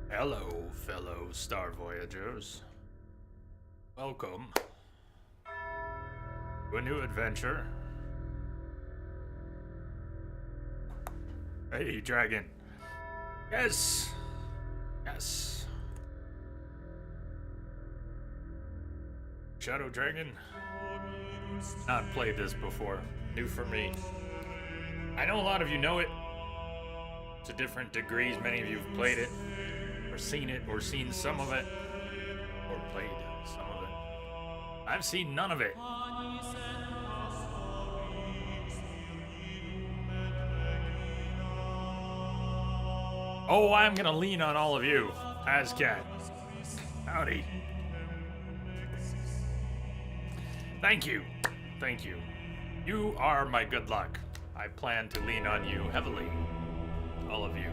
Hello, fellow Star Voyagers. Welcome to a new adventure. Hey, dragon. Yes! Yes. Shadow Dragon? Not played this before. New for me. I know a lot of you know it to different degrees. Many of you have played it, or seen some of it, or played some of it. I've seen none of it. Oh, I'm gonna lean on all of you. Azcat. Howdy. Thank you. Thank you. You are my good luck. I plan to lean on you heavily. All of you.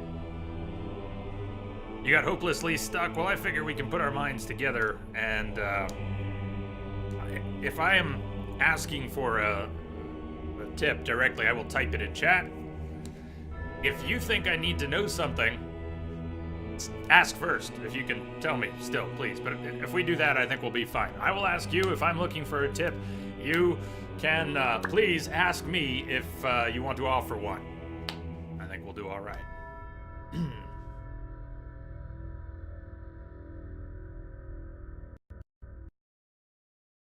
You got hopelessly stuck? Well, I figure we can put our minds together, and if I am asking for a tip directly, I will type it in chat. If you think I need to know something, ask first. If you can tell me still, please. But if we do that, I think we'll be fine. I will ask you if I'm looking for a tip. You can please ask me if you want to offer one. I think we'll do all right.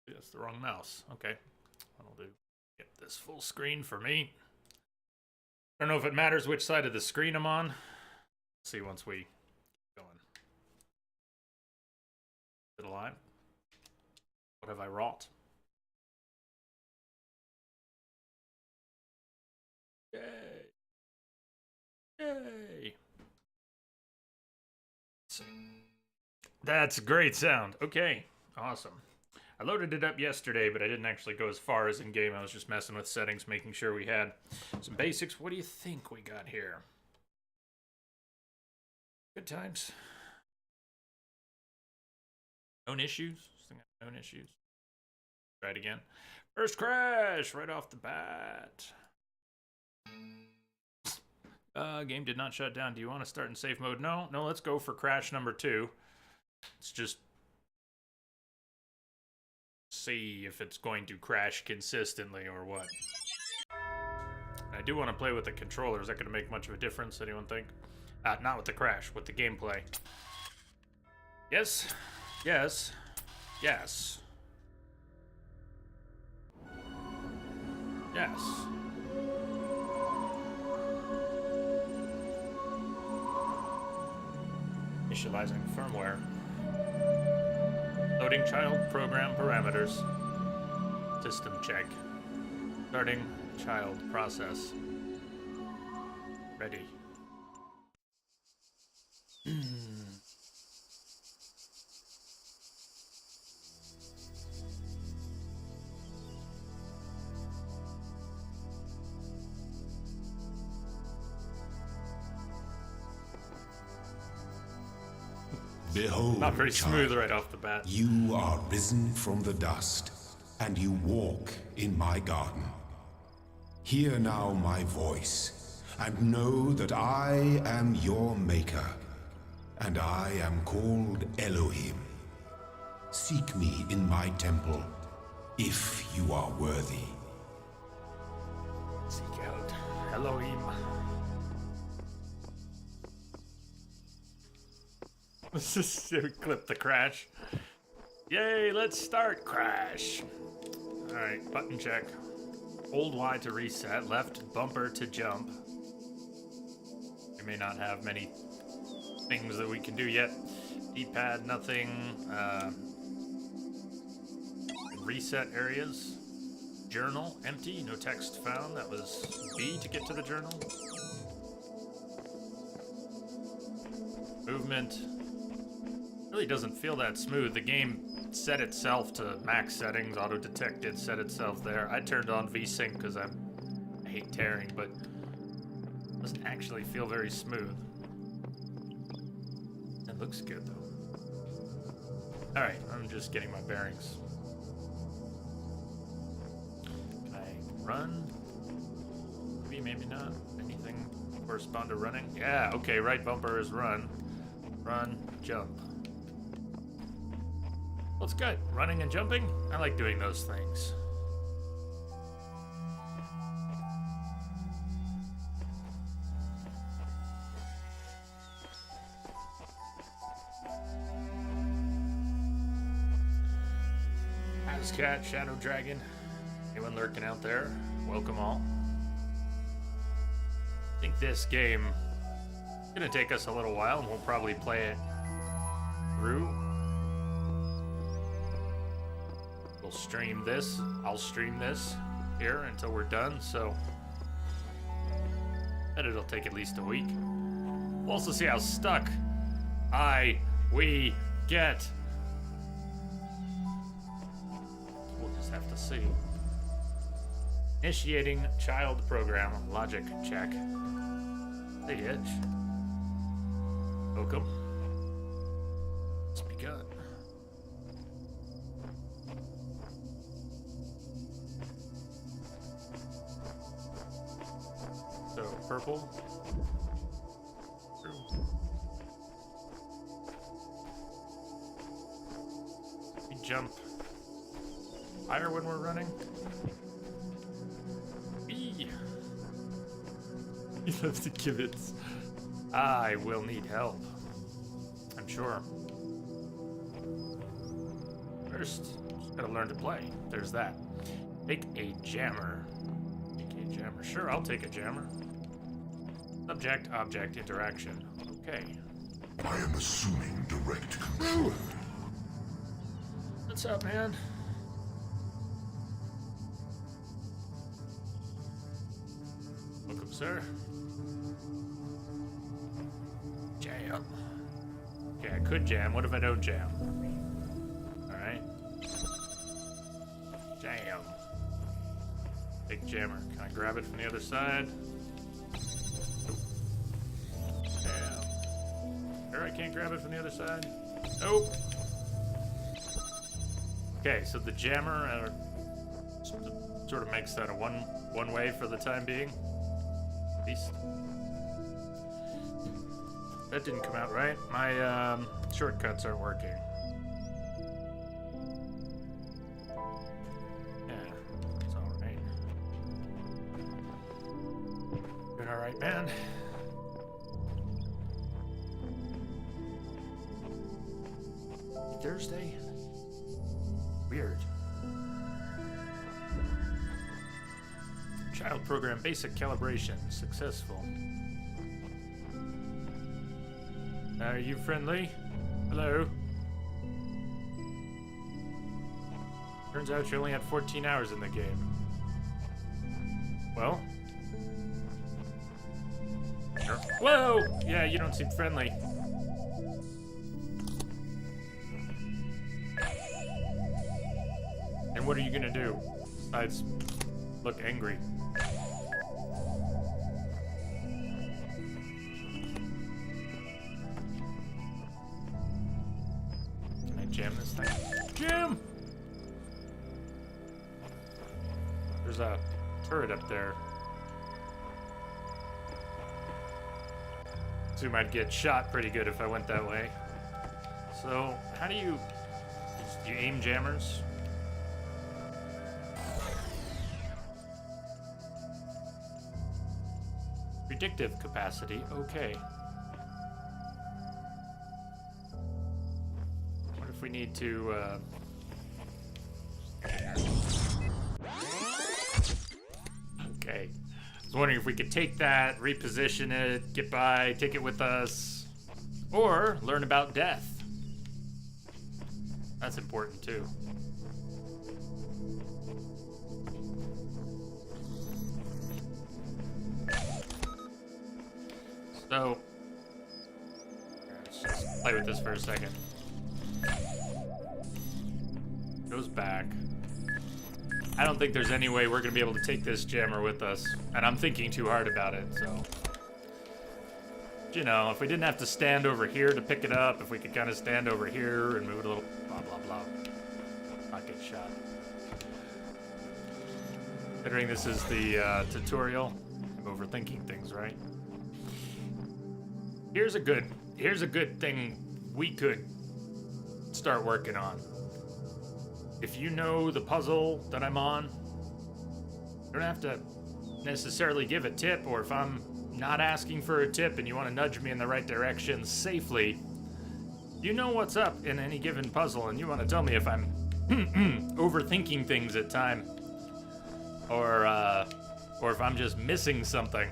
That's the wrong mouse. Okay. That'll do. Get this full screen for me. I don't know if it matters which side of the screen I'm on. See once we get going. Is it alive? What have I wrought? Yay! Yay! That's a great sound. Okay, awesome. I loaded it up yesterday, but I didn't actually go as far as in-game. I was just messing with settings, making sure we had some basics. What do you think we got here? Good times. Known issues? Known issues. Try it again. First crash right off the bat. Game did not shut down. Do you want to start in safe mode? No, let's go for crash number 2. Let's just see if it's going to crash consistently or what. I do want to play with the controller. Is that going to make much of a difference? Anyone think? Not with the crash, with the gameplay. Yes. Yes. Yes. Yes. Initializing firmware. Loading child program parameters. System check. Starting child process. Ready. Behold, Not very child, smooth right off the bat. you are risen from the dust, and you walk in my garden. Hear now my voice, and know that I am your maker, and I am called Elohim. Seek me in my temple, if you are worthy. Seek out Elohim. Let's just clip the crash. Yay, let's start crash. Alright, button check. Hold Y to reset, left bumper to jump. We may not have many things that we can do yet. D-pad, nothing. Reset areas. Journal, empty, no text found. That was B to get to the journal. Movement. Really doesn't feel that smooth. The game set itself to max settings. Auto detect did set itself there. I turned on VSync because I hate tearing, but it doesn't actually feel very smooth. It looks good though. Alright, I'm just getting my bearings. Can I run? Maybe, maybe not. Anything correspond to running? Yeah, okay, right bumper is run. Run, jump. Well, it's good. Running and jumping, I like doing those things. Cat, Shadow Dragon, anyone lurking out there, welcome all. I think this game is gonna take us a little while and we'll probably play it through. We'll stream this, I'll stream this here until we're done, so and it'll take at least a week. We'll also see how stuck we get. Have to see. Initiating child program logic check. Hey, Itch. Welcome. It's begun. So, purple. We jump higher when we're running. He loves to give it. I will need help, I'm sure. First, just gotta learn to play. There's that. Take a jammer. Take a jammer. Sure, I'll take a jammer. Subject, object, interaction. Okay. I am assuming direct control. What's up, man? Welcome, sir. Jam. Okay, I could jam. What if I don't jam? Alright. Jam. Big jammer. Can I grab it from the other side? Nope. Jam. Sure, I can't grab it from the other side? Nope. Okay, so the jammer sort of makes that a one way for the time being. At least. That didn't come out right. My shortcuts aren't working. Yeah, it's alright. Doing alright, man. Thursday? Weird. Child program basic calibration successful. Are you friendly? Hello? Turns out you only had 14 hours in the game. Well? Sure. Whoa! Yeah, you don't seem friendly. And what are you gonna do? Besides look angry. Can I jam this thing? Jam! There's a turret up there. Assume I'd get shot pretty good if I went that way. So, how do you aim jammers? Predictive capacity, okay. What if we need to, Okay. I was wondering if we could take that, reposition it, get by, take it with us, or learn about death. That's important too. So, let's just play with this for a second. Goes back. I don't think there's any way we're gonna be able to take this jammer with us, and I'm thinking too hard about it, so. You know, if we didn't have to stand over here to pick it up, if we could kind of stand over here and move it a little, blah, blah, blah. Not get shot. Considering this is the tutorial, I'm overthinking things, right? Here's a good thing we could start working on. If you know the puzzle that I'm on, you don't have to necessarily give a tip, or if I'm not asking for a tip and you want to nudge me in the right direction safely, you know what's up in any given puzzle and you want to tell me if I'm overthinking things at time, or if I'm just missing something.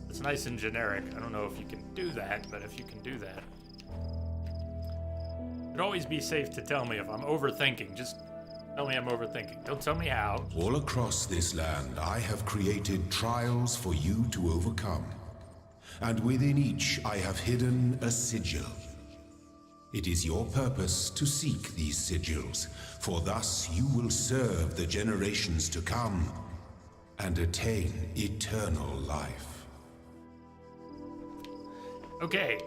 It's nice and generic. I don't know if you can do that, but if you can do that, it'd always be safe to tell me if I'm overthinking. Just tell me I'm overthinking. Don't tell me how. All across this land, I have created trials for you to overcome. And within each, I have hidden a sigil. It is your purpose to seek these sigils, for thus you will serve the generations to come and attain eternal life. Okay,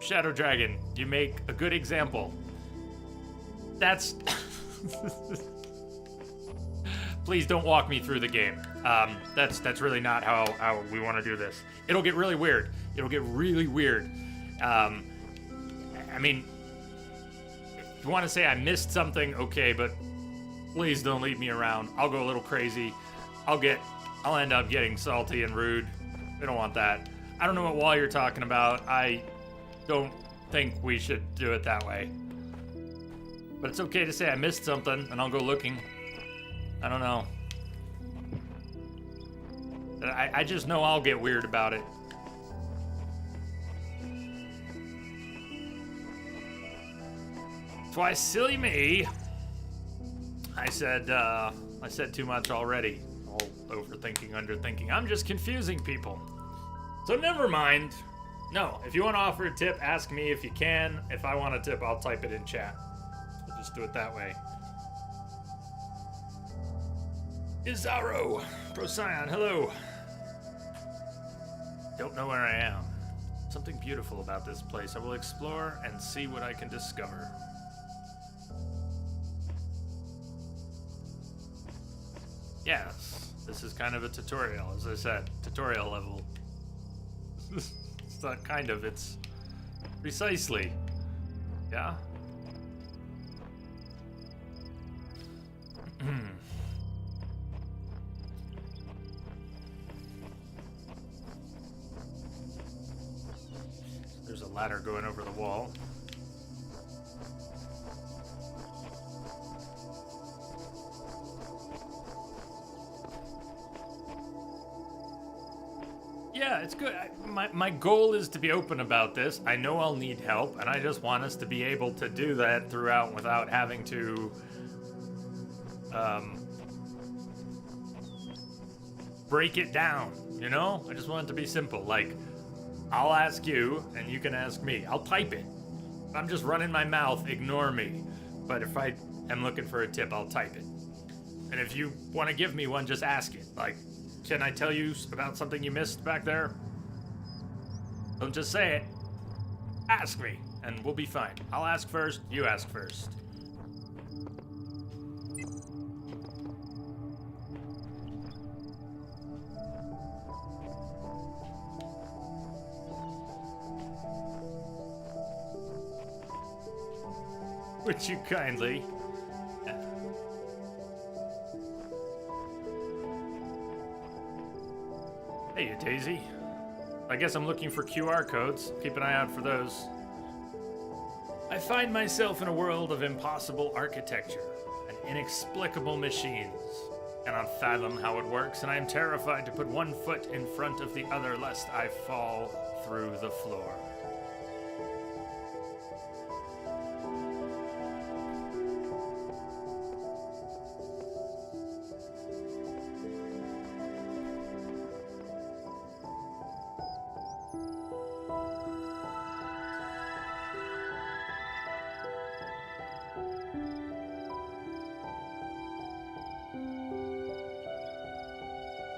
Shadow Dragon, you make a good example. That's... Please don't walk me through the game. That's really not how we want to do this. It'll get really weird. It'll get really weird. I mean, if you want to say I missed something, okay, but please don't leave me around. I'll go a little crazy. I'll end up getting salty and rude. We don't want that. I don't know what wall you're talking about. I don't think we should do it that way. But it's okay to say I missed something, and I'll go looking. I don't know. I just know I'll get weird about it. That's why, silly me, I said too much already. All overthinking, underthinking. I'm just confusing people. So never mind. No, if you want to offer a tip, ask me if you can. If I want a tip, I'll type it in chat. We'll just do it that way. Izaro, Procyon, hello. Don't know where I am. Something beautiful about this place. I will explore and see what I can discover. Yes, this is kind of a tutorial, as I said. Tutorial level. It's not kind of, it's precisely. Yeah? There's a ladder going over the wall. Yeah, it's good. My goal is to be open about this. I know I'll need help, and I just want us to be able to do that throughout without having to break it down, you know? I just want it to be simple. Like, I'll ask you, and you can ask me. I'll type it. If I'm just running my mouth, ignore me. But if I am looking for a tip, I'll type it. And if you want to give me one, just ask it. Like, can I tell you about something you missed back there? Don't just say it. Ask me, and we'll be fine. I'll ask first, you ask first. Would you kindly? Hey, you Daisy. I guess I'm looking for QR codes. Keep an eye out for those. I find myself in a world of impossible architecture and inexplicable machines. Cannot fathom how it works, and I am terrified to put one foot in front of the other lest I fall through the floor.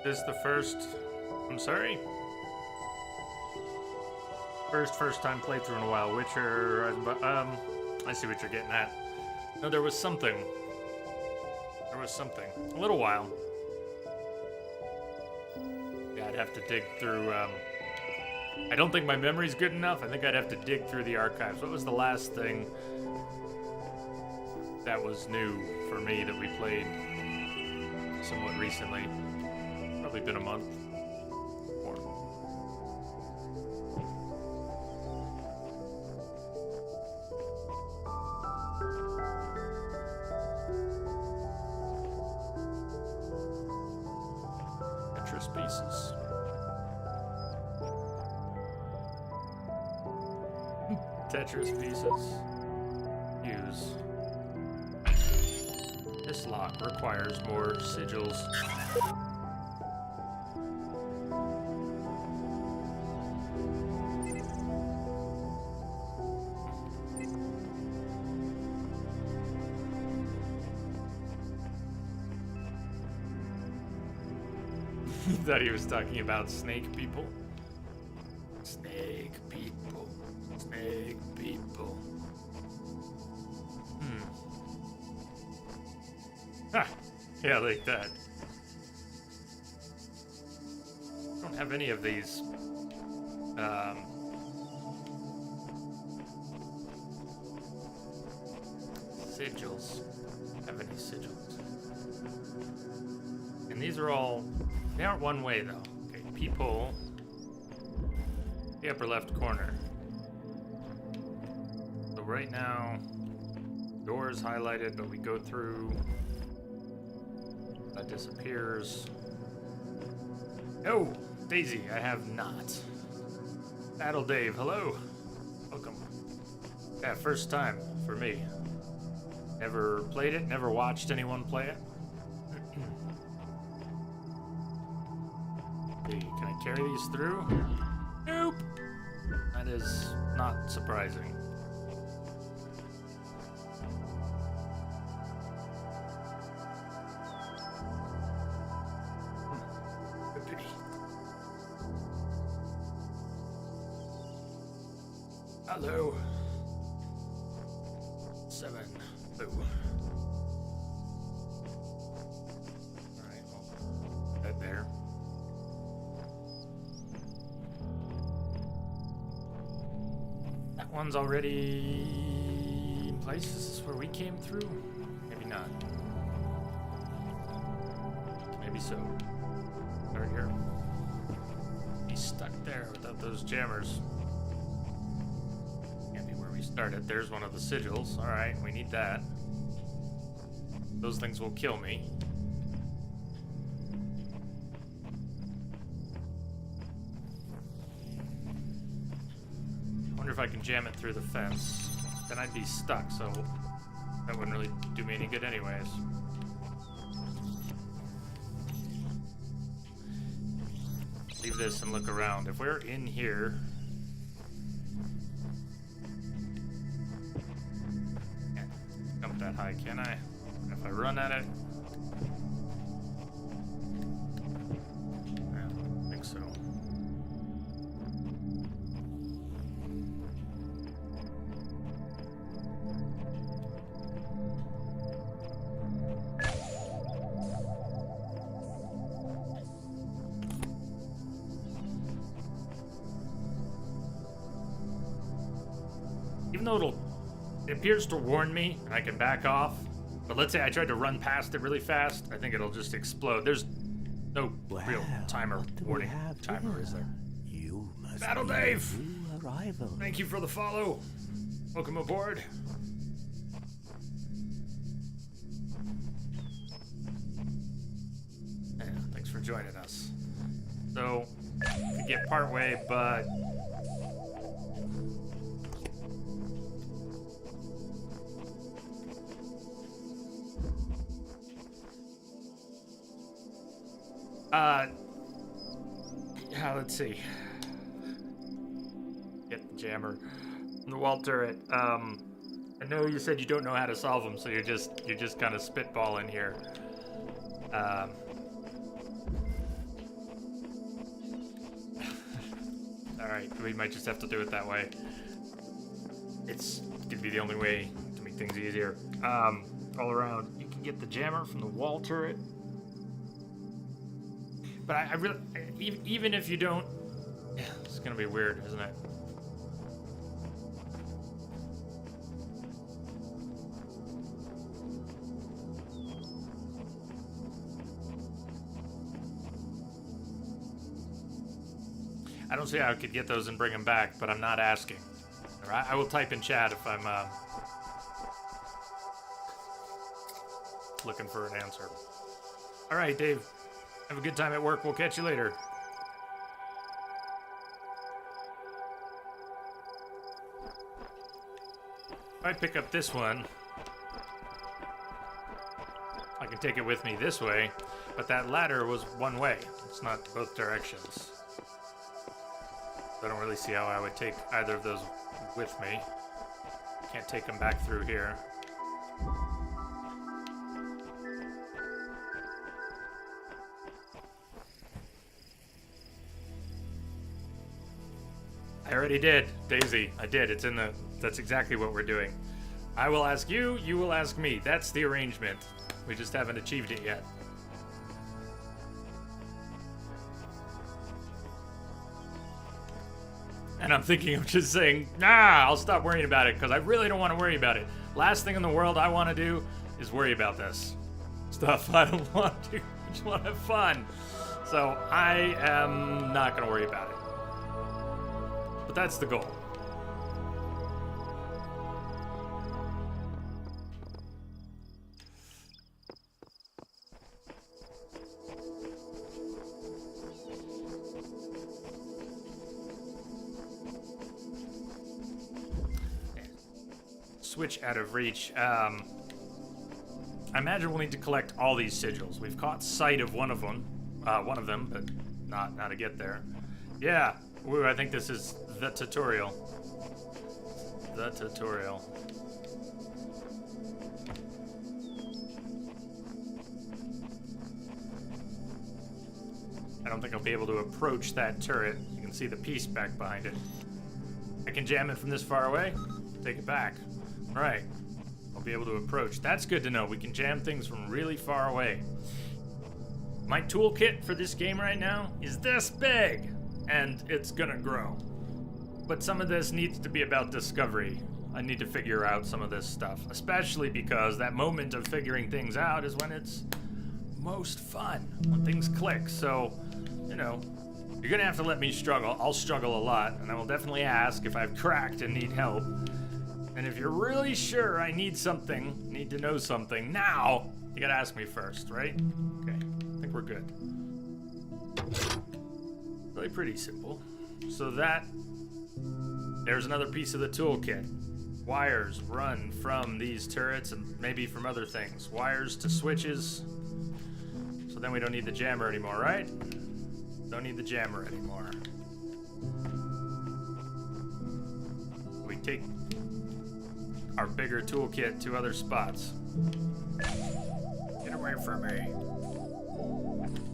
This is the first... I'm sorry? First time playthrough in a while. Witcher... I see what you're getting at. No, there was something. There was something. A little while. Yeah, I'd have to dig through, I don't think my memory's good enough. I think I'd have to dig through the archives. What was the last thing that was new for me that we played somewhat recently? Probably been a month. Or Tetris pieces. Tetris pieces. Use. This lock requires more sigils. He thought he was talking about snake people. Snake people. Snake people. Ah, yeah, like that. I don't have any of these. Sigils. I don't have any sigils. And these are all. They aren't one way though. Okay, peephole. The upper left corner. So right now, door is highlighted, but we go through. That disappears. Oh, Daisy, I have not. Battle Dave, hello. Welcome. Yeah, first time for me. Never played it, never watched anyone play it. Hey, can I carry these through? Nope. That is not surprising. Hello. 7. Boo. Alright, well, that there. That one's already in place. Is this where we came through? Maybe not. Maybe so. Right here. He's stuck there without those jammers. Started. There's one of the sigils. Alright, we need that. Those things will kill me. I wonder if I can jam it through the fence. Then I'd be stuck, so that wouldn't really do me any good anyways. Leave this and look around. If we're in here... that high, can I? If I run at it? I don't think so. Even though it appears to warn me, and I can back off. But let's say I tried to run past it really fast. I think it'll just explode. There's no real timer warning. Timer is there? You must Battle be Dave! a new arrival. Thank you for the follow. Welcome aboard. Yeah, thanks for joining us. So, we get part way, but yeah, let's see. Get the jammer. The wall turret. I know you said you don't know how to solve them, so you're just kind of spitballing here. All right, we might just have to do it that way. It's gonna be the only way to make things easier. All around, you can get the jammer from the wall turret. But I really, even if you don't, yeah, It's gonna be weird, isn't it? I don't see how I could get those and bring them back, but I'm not asking. All right, I will type in chat if I'm looking for an answer. All right, Dave. Have a good time at work. We'll catch you later. If I pick up this one, I can take it with me this way, but that ladder was one way. It's not both directions. I don't really see how I would take either of those with me. Can't take them back through here. I already did, Daisy. I did. It's in the... That's exactly what we're doing. I will ask you, you will ask me. That's the arrangement. We just haven't achieved it yet. And I'm thinking of just saying, nah, I'll stop worrying about it, because I really don't want to worry about it. Last thing in the world I want to do is worry about this stuff. I don't want to. I just want to have fun. So I am not going to worry about it. But that's the goal. Switch out of reach. I imagine we'll need to collect all these sigils. We've caught sight of one of them, but not how to get there. Yeah, ooh, I think this is the tutorial. The tutorial. I don't think I'll be able to approach that turret. You can see the piece back behind it. I can jam it from this far away. Take it back. All right. I'll be able to approach. That's good to know. We can jam things from really far away. My toolkit for this game right now is this big, and it's gonna grow. But some of this needs to be about discovery. I need to figure out some of this stuff, especially because that moment of figuring things out is when it's most fun, when things click. So, you know, you're gonna have to let me struggle. I'll struggle a lot, and I will definitely ask if I've cracked and need help. And if you're really sure I need something, need to know something now, you gotta ask me first, right? Okay, I think we're good. Really pretty simple. So there's another piece of the toolkit. Wires run from these turrets and maybe from other things. Wires to switches. So then we don't need the jammer anymore, right? Don't need the jammer anymore. We take our bigger toolkit to other spots. Get away from me.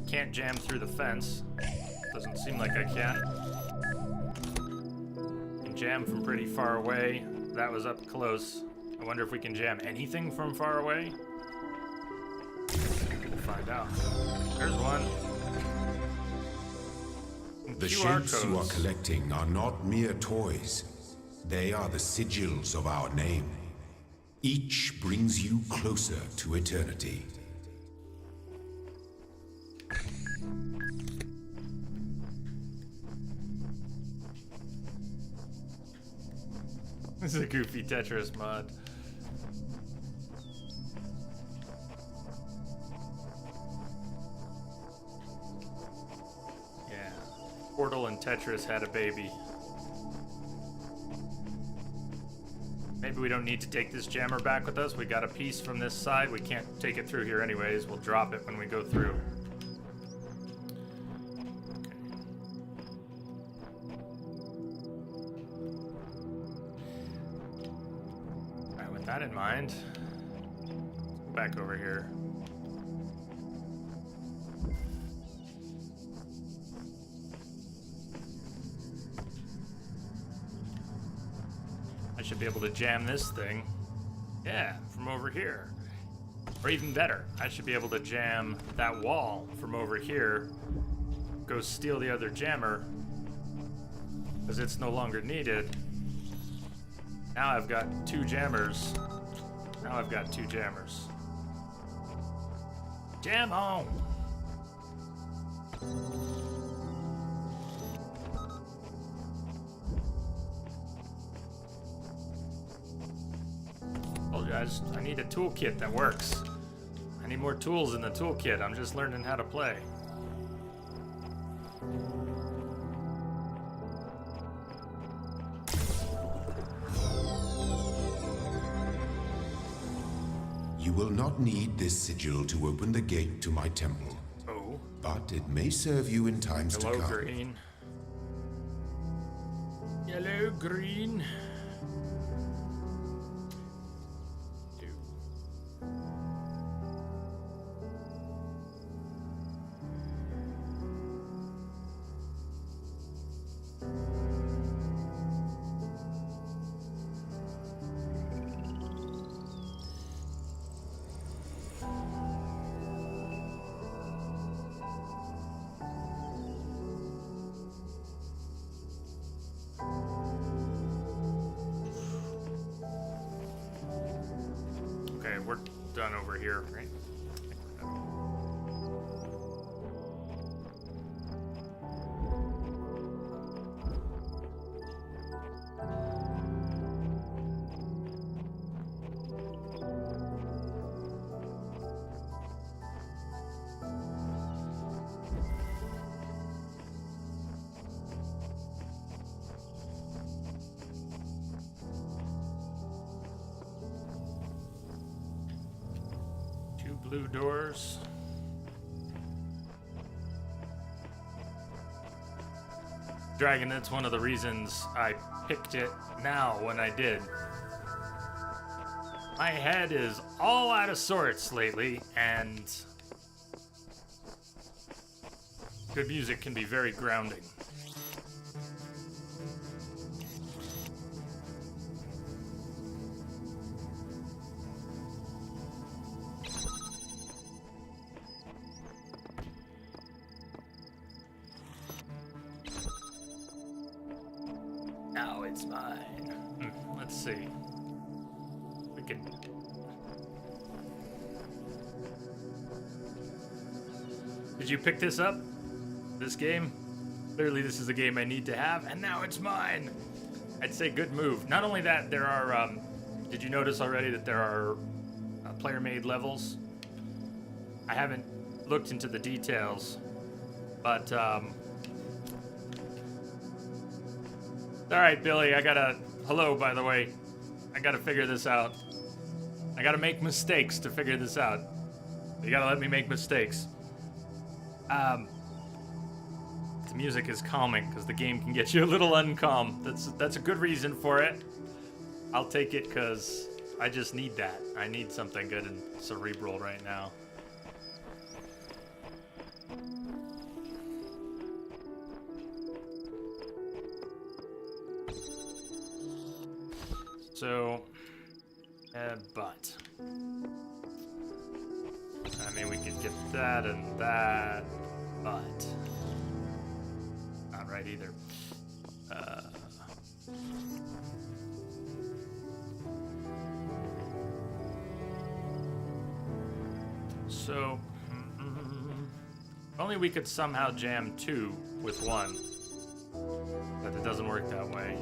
Can't jam through the fence. Doesn't seem like I can. Can jam from pretty far away. That was up close. I wonder if we can jam anything from far away. We'll find out. There's one. The QR shapes you are codes. collecting are not mere toys. They are the sigils of our name. Each brings you closer to eternity. This is a goofy Tetris mod. Yeah. Portal and Tetris had a baby. Maybe we don't need to take this jammer back with us. We got a piece from this side. We can't take it through here anyways. We'll drop it when we go through. Alright, with that in mind, let's go back over here. I should be able to jam this thing. Yeah, from over here. Or even better, I should be able to jam that wall from over here. Go steal the other jammer. because it's no longer needed. Now I've got 2 jammers. Now I've got 2 jammers. Jam on! Oh guys, I need a toolkit that works. I need more tools in the toolkit. I'm just learning how to play. You will not need this sigil to open the gate to my temple, Oh. but it may serve you in times Hello, to come. green. Yellow, green. Okay, we're done over here, right? Blue doors. Dragon, that's one of the reasons I picked it now when I did. My head is all out of sorts lately, and good music can be very grounding. Now it's mine. Let's see. We can. Did you pick this up? This game? Clearly, this is a game I need to have, and now it's mine. I'd say good move. Not only that, there are. Did you notice already that there are player-made levels? I haven't looked into the details, but. All right, Billy, I gotta... Hello, by the way. I gotta figure this out. I gotta make mistakes to figure this out. You gotta let me make mistakes. The music is calming, because the game can get you a little uncalm. That's a good reason for it. I'll take it, because I just need that. I need something good and cerebral right now. So, but I mean, we could get that and that, but not right either. So, only we could somehow jam 2 with 1, but it doesn't work that way.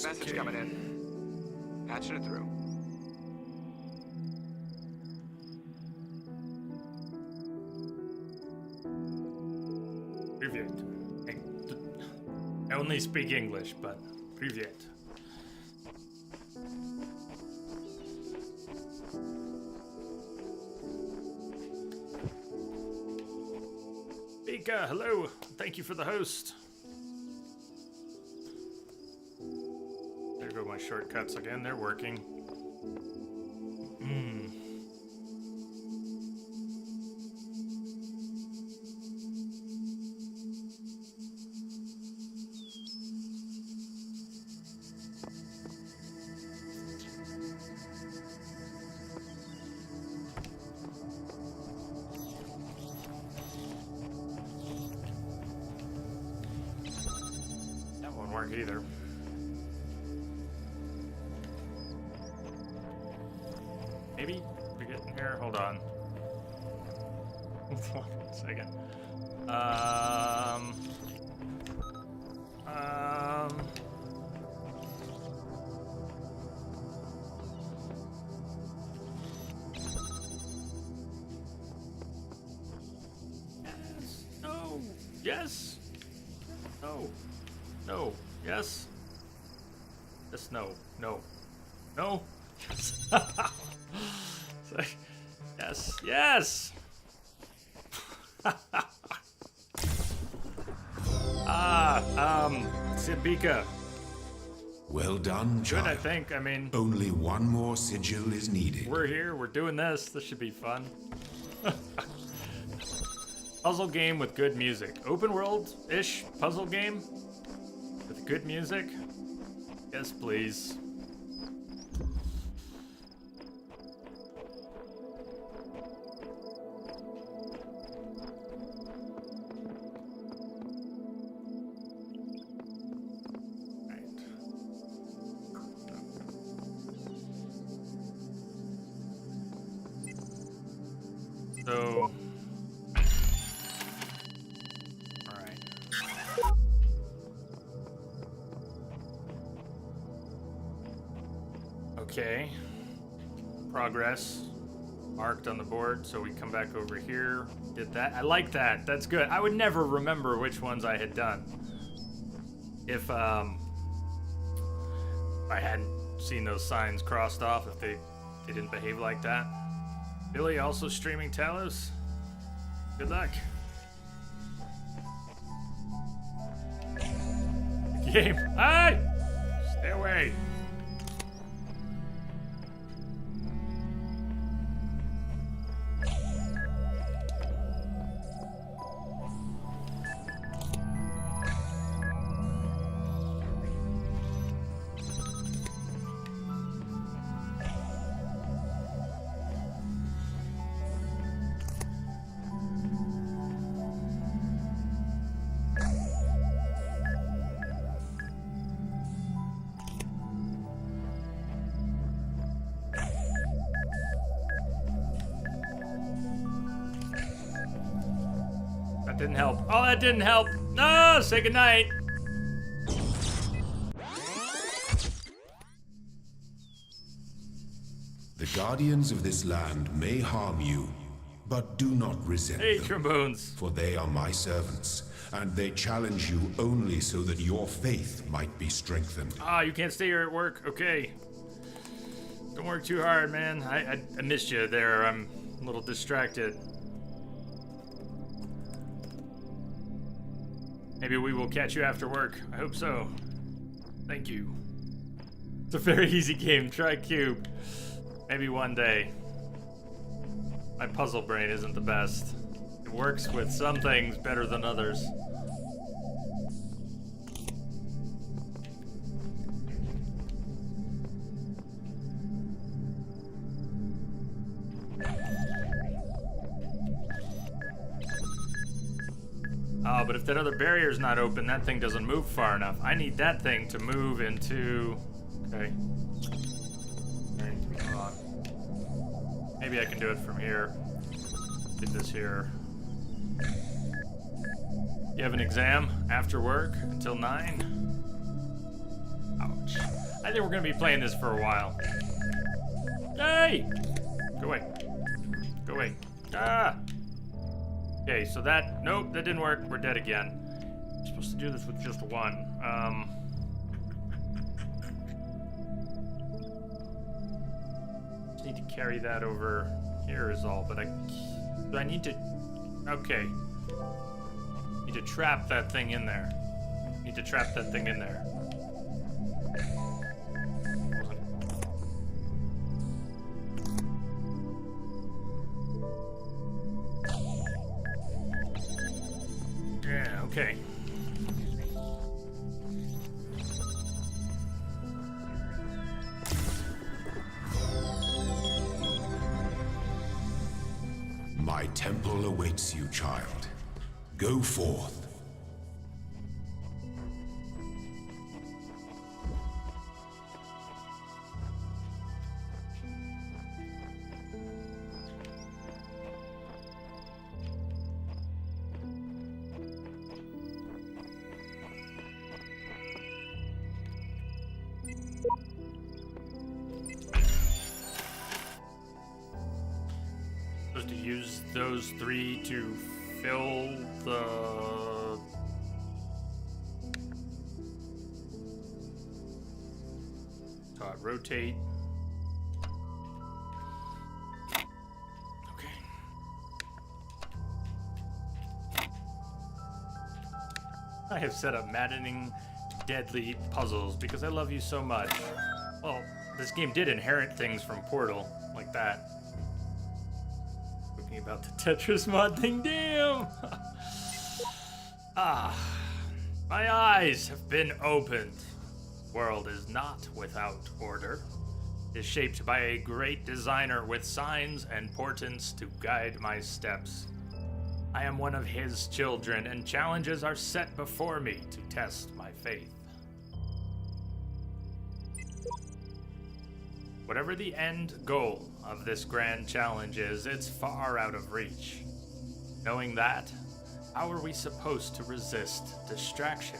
Message coming in. Patching it through. Привет. I only speak English, but привет. Pika, hello. Thank you for the host. There go my shortcuts again. They're working. work either. Maybe we get in here. Hold on. One second. Yes. No. Yes. No. No. Yes. Yes. No. No. No. Yes. Yes. Yes. Sibika. Well done, Good, child. I think. I mean, Only one more sigil is needed. we're here. We're doing this. This should be fun. Puzzle game with good music. Open world-ish puzzle game with good music. Yes, please. So, all right. Okay. Progress marked on the board, so we come back over here. Did that. I like that. That's good. I would never remember which ones I had done if I hadn't seen those signs crossed off, if they didn't behave like that. Billy also streaming Talos. Good luck. Game. Hey! Stay away. Didn't help. Oh, that didn't help. No, say goodnight. The guardians of this land may harm you, but do not resent Hey, them, trombones. for they are my servants, and they challenge you only so that your faith might be strengthened. Ah, you can't stay here at work. Okay. Don't work too hard, man. I missed you there. I'm a little distracted. Maybe we will catch you after work. I hope so. Thank you. It's a very easy game. Try Cube. Maybe one day. My puzzle brain isn't the best. It works with some things better than others. Oh, but if that other barrier's not open, that thing doesn't move far enough. I need that thing to move into... Okay. Hold on. Maybe I can do it from here. Do this here. You have an exam after work until 9? Ouch. I think we're gonna be playing this for a while. Hey! Go away. Go away. Ah! Okay, so that... Nope, that didn't work. We're dead again. I'm supposed to do this with just one. Just need to carry that over here is all, but I need to... Okay. Need to trap that thing in there. Need to trap that thing in there. Yeah, okay. My temple awaits you, child. Go forth. those three to fill the... rotate. Okay. I have set up maddening, deadly puzzles because I love you so much. Well, this game did inherit things from Portal, like that. Talking about the Tetris mod thing, damn! My eyes have been opened. World is not without order. It is shaped by a great designer with signs and portents to guide my steps. I am one of his children, and challenges are set before me to test my faith. Whatever the end goal of this grand challenge is, it's far out of reach. Knowing that, how are we supposed to resist distraction?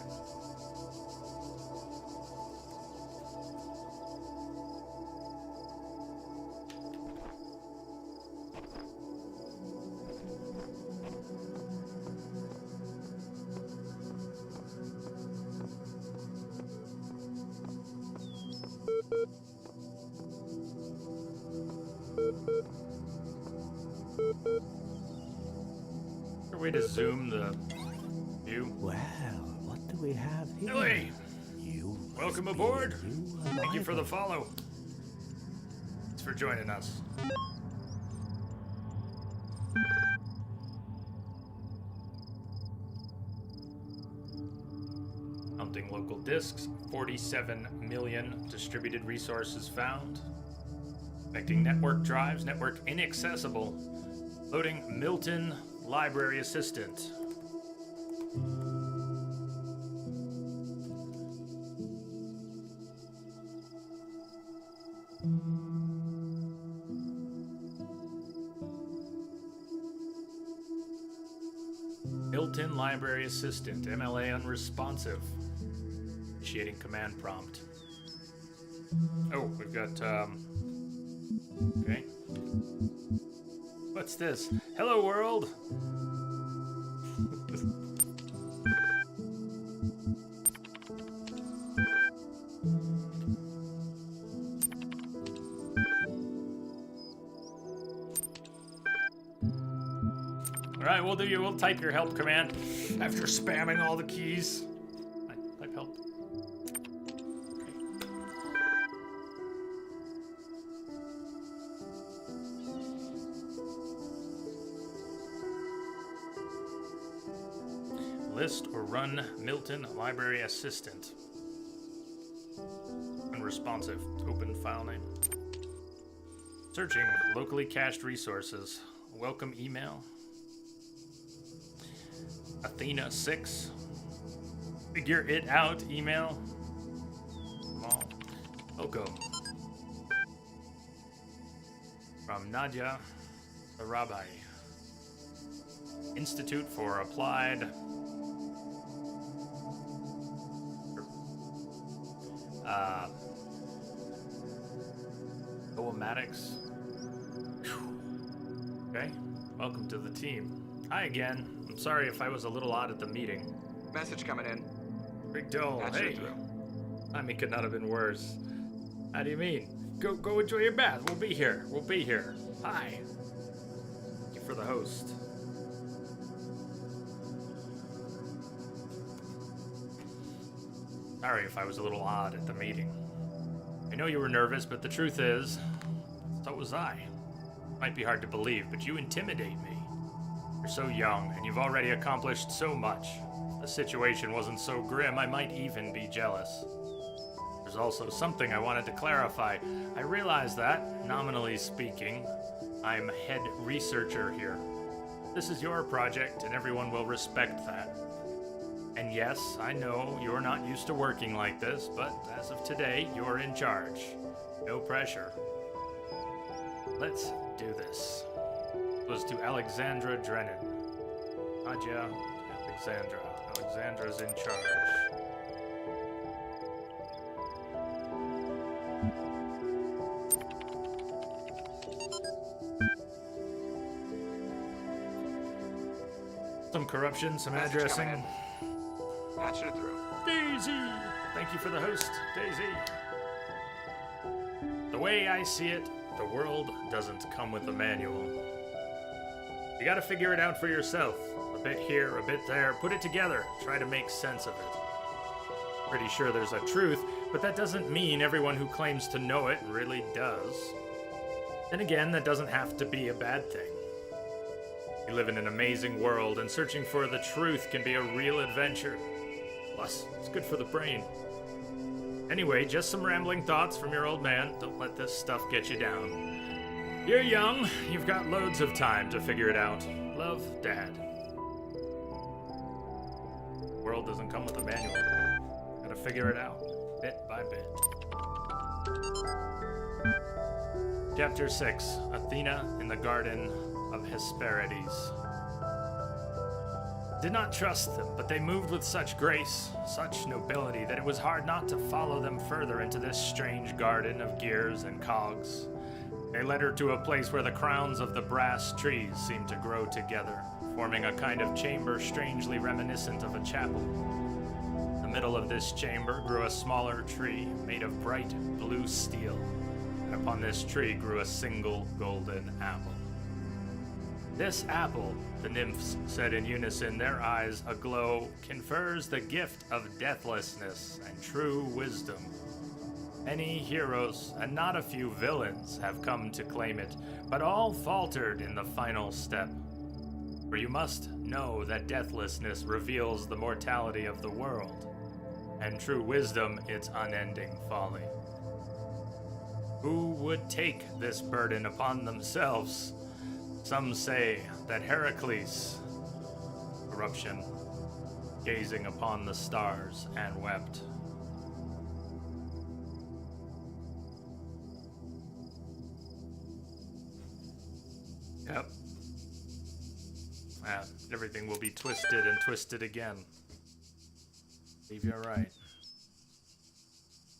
Is there a way to zoom the view? Well, what do we have here? Hey, You welcome must be aboard. a new Thank you for the arrival. follow. Thanks for joining us. Counting local disks, 47 million distributed resources found. Connecting network drives, network inaccessible. Loading Milton Library Assistant. Milton Library Assistant, MLA unresponsive. Initiating command prompt. Oh, we've got, okay. What's this? Hello, world! Alright, we'll do you. We'll type your help command after spamming all the keys. Type help. List or run Milton Library Assistant. Unresponsive. Open file name. Searching locally cached resources. Welcome email. Athena 6. Figure it out email. Small. Welcome. From Nadia Sarabai. Institute for Applied Oomatics. Okay, welcome to the team. Hi again. I'm sorry if I was a little odd at the meeting. Message coming in. Big Dole, Patching hey. it through. I mean, could not have been worse. How do you mean? Go enjoy your bath. We'll be here. We'll be here. Hi. Thank you for the host. Sorry if I was a little odd at the meeting. I know you were nervous, but the truth is, so was I. Might be hard to believe, but you intimidate me. You're so young, and you've already accomplished so much. If the situation wasn't so grim, I might even be jealous. There's also something I wanted to clarify. I realize that, nominally speaking, I'm head researcher here. This is your project, and everyone will respect that. And yes, I know you're not used to working like this, but as of today, you're in charge. No pressure. Let's do this. It was to Alexandra Drennan. Nadia, Alexandra. Alexandra's in charge. Some corruption, some Message addressing. coming in. Patching it through. Daisy! Thank you for the host, Daisy. The way I see it, the world doesn't come with a manual. You gotta figure it out for yourself. A bit here, a bit there, put it together, try to make sense of it. Pretty sure there's a truth, but that doesn't mean everyone who claims to know it really does. And again, that doesn't have to be a bad thing. We live in an amazing world, and searching for the truth can be a real adventure. Plus, it's good for the brain. Anyway, just some rambling thoughts from your old man. Don't let this stuff get you down. You're young. You've got loads of time to figure it out. Love, Dad. The world doesn't come with a manual. Gotta figure it out, bit by bit. Chapter 6. Athena in the Garden of Hesperides. Did not trust them, but they moved with such grace, such nobility, that it was hard not to follow them further into this strange garden of gears and cogs. They led her to a place where the crowns of the brass trees seemed to grow together, forming a kind of chamber strangely reminiscent of a chapel. In the middle of this chamber grew a smaller tree made of bright blue steel, and upon this tree grew a single golden apple. This apple, the nymphs said in unison, their eyes aglow, confers the gift of deathlessness and true wisdom. Many heroes, and not a few villains, have come to claim it, but all faltered in the final step. For you must know that deathlessness reveals the mortality of the world, and true wisdom its unending folly. Who would take this burden upon themselves? Some say that Heracles, corruption, gazing upon the stars and wept. Yep. Everything will be twisted and twisted again. Believe you're right.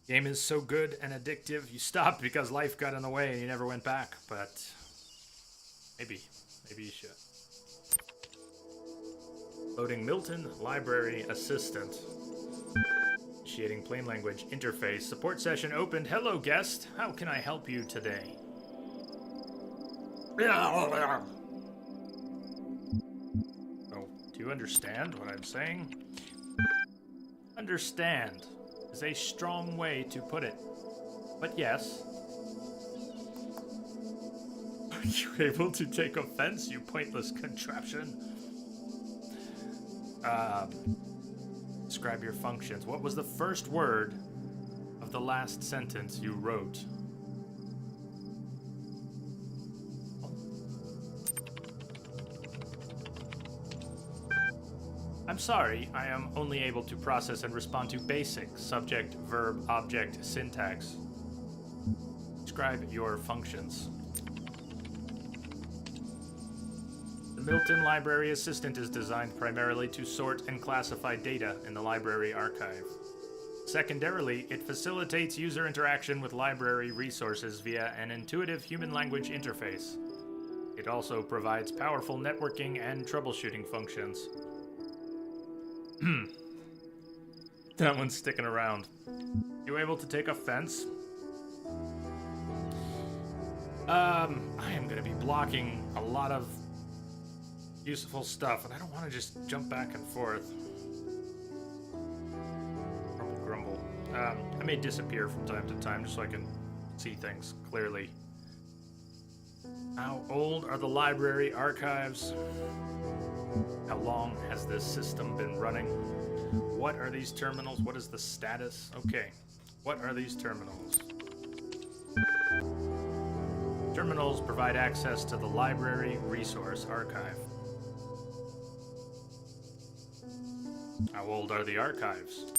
Game is so good and addictive, you stopped because life got in the way and you never went back, but maybe you should. Loading Milton Library Assistant. Initiating plain language interface. Support session opened. Hello, guest. How can I help you today? Oh, do you understand what I'm saying? Understand is a strong way to put it. But yes. Are you able to take offense, you pointless contraption? Describe your functions. What was the first word of the last sentence you wrote? I'm sorry, I am only able to process and respond to basic subject, verb, object, syntax. Describe your functions. The Milton Library Assistant is designed primarily to sort and classify data in the library archive. Secondarily, it facilitates user interaction with library resources via an intuitive human language interface. It also provides powerful networking and troubleshooting functions. That one's sticking around. You able to take offense? I am going to be blocking a lot of useful stuff, and I don't want to just jump back and forth. Grumble. I may disappear from time to time just so I can see things clearly. How old are the library archives? How long has this system been running? What are these terminals? What is the status? Okay. What are these terminals? Terminals provide access to the library resource archive. How old are the archives?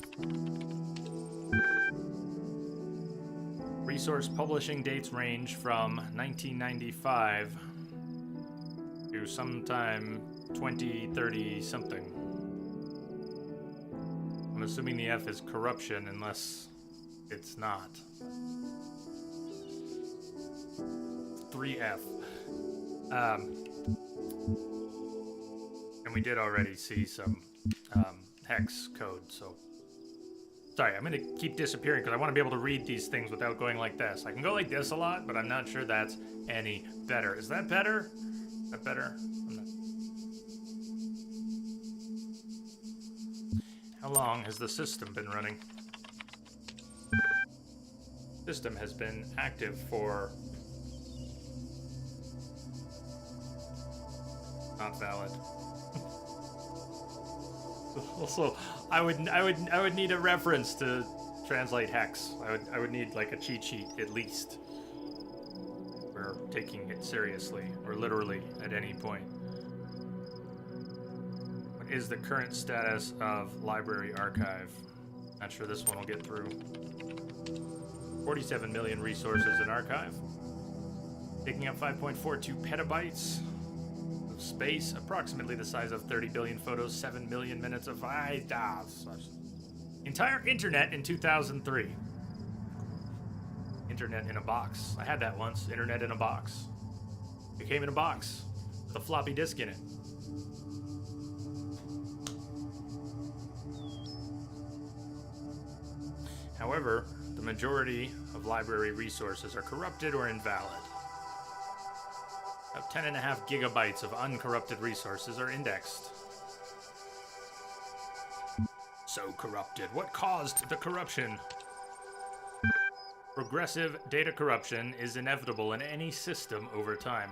Resource publishing dates range from 1995 to sometime 2030 something. I'm assuming the F is corruption unless it's not. 3F. And And we did already see some hex code, so... Sorry, I'm gonna keep disappearing because I want to be able to read these things without going like this. I can go like this a lot, but I'm not sure that's any better. Is that better? Is that better? I'm not... How long has the system been running? System has been active for... Not valid. Also, I would need a reference to translate hex. I would need like a cheat sheet at least. We're taking it seriously or literally at any point. What is the current status of library archive? Not sure this one will get through. 47 million resources in archive. Taking up 5.42 petabytes. Space, approximately the size of 30 billion photos, 7 million minutes of entire internet in 2003. Internet in a box. I had that once. Internet in a box. It came in a box with a floppy disk in it. However, the majority of library resources are corrupted or invalid. About 10.5 gigabytes of uncorrupted resources are indexed. So corrupted. What caused the corruption? Progressive data corruption is inevitable in any system over time.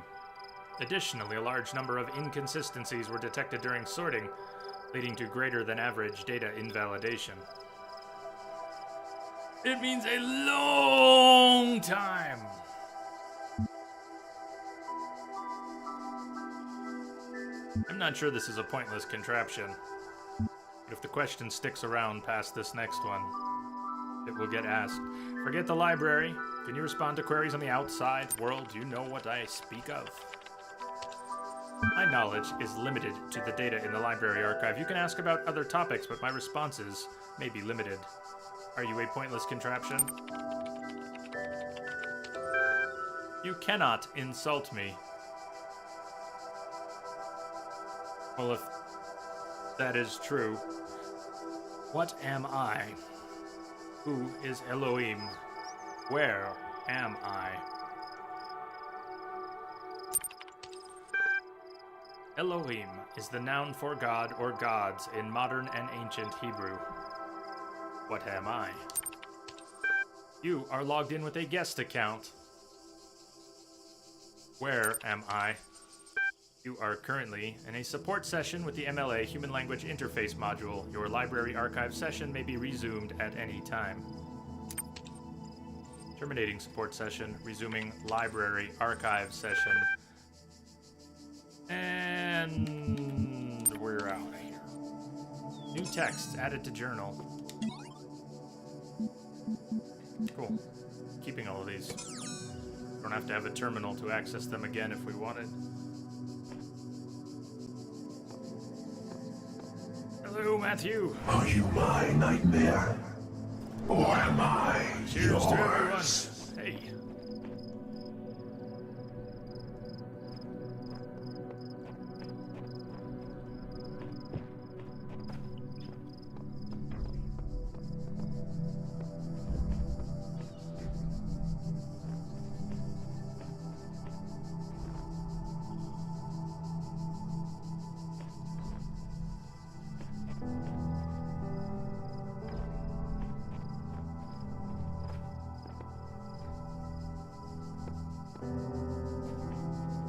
Additionally, a large number of inconsistencies were detected during sorting, leading to greater than average data invalidation. It means a long time. I'm not sure this is a pointless contraption, but if the question sticks around past this next one, it will get asked. Forget the library. Can you respond to queries on the outside world? Do you know what I speak of? My knowledge is limited to the data in the library archive. You can ask about other topics, but my responses may be limited. Are you a pointless contraption? You cannot insult me. Well, if that is true, what am I? Who is Elohim? Where am I? Elohim is the noun for God or gods in modern and ancient Hebrew. What am I? You are logged in with a guest account. Where am I? You are currently in a support session with the MLA Human Language Interface module. Your library archive session may be resumed at any time. Terminating support session, resuming library archive session. And we're out of here. New text added to journal. Cool. Keeping all of these. Don't have to have a terminal to access them again if we wanted. Hello, Matthew. Are you my nightmare? Or am I Cheers to everyone. yours? Hey.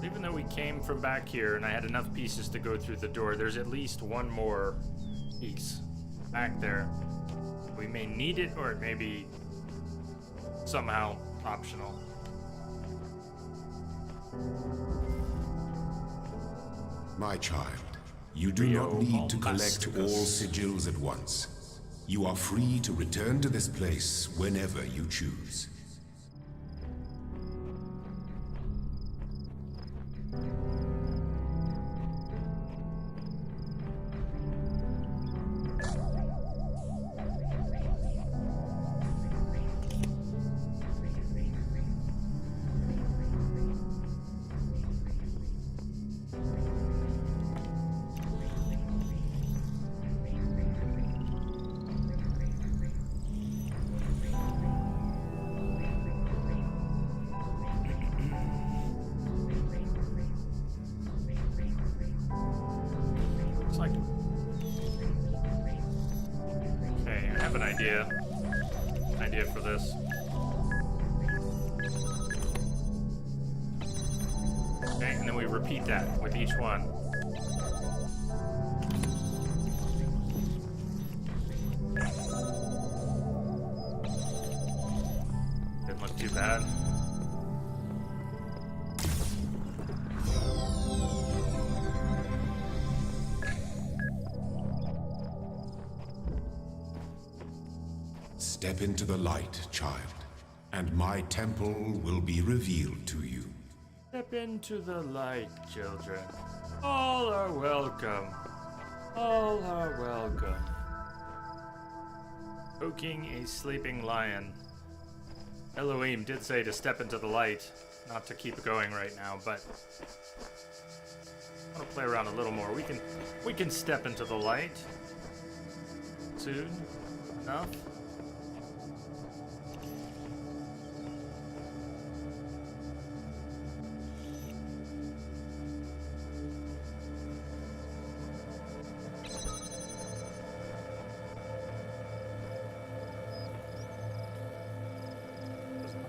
Even though we came from back here and I had enough pieces to go through the door, there's at least one more piece back there. We may need it, or it may be somehow optional. My child, you do Rio not need to collect all Bombasticus. sigils at once. You are free to return to this place whenever you choose. have an idea. Idea for this. Okay, and then we repeat that with each one. Didn't look too bad. Step into the light, child, and my temple will be revealed to you. Step into the light, children. All are welcome. All are welcome. Poking a sleeping lion. Elohim did say to step into the light, not to keep it going right now, but I want to play around a little more. We can step into the light soon enough.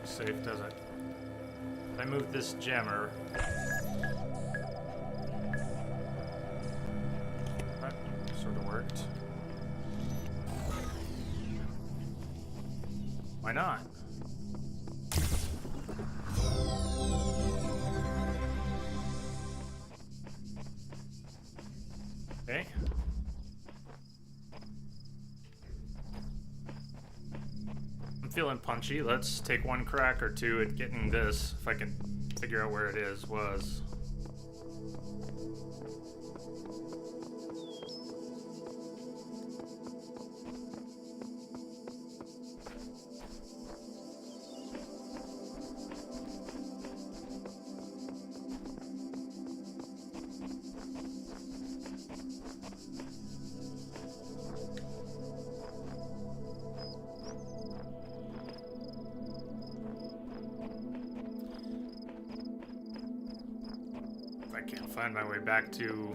Safe, does it? If I move this jammer. That sort of worked. Why not? Okay. Feeling punchy. Let's take one crack or two at getting this, if I can figure out where it is, was. I can't find my way back to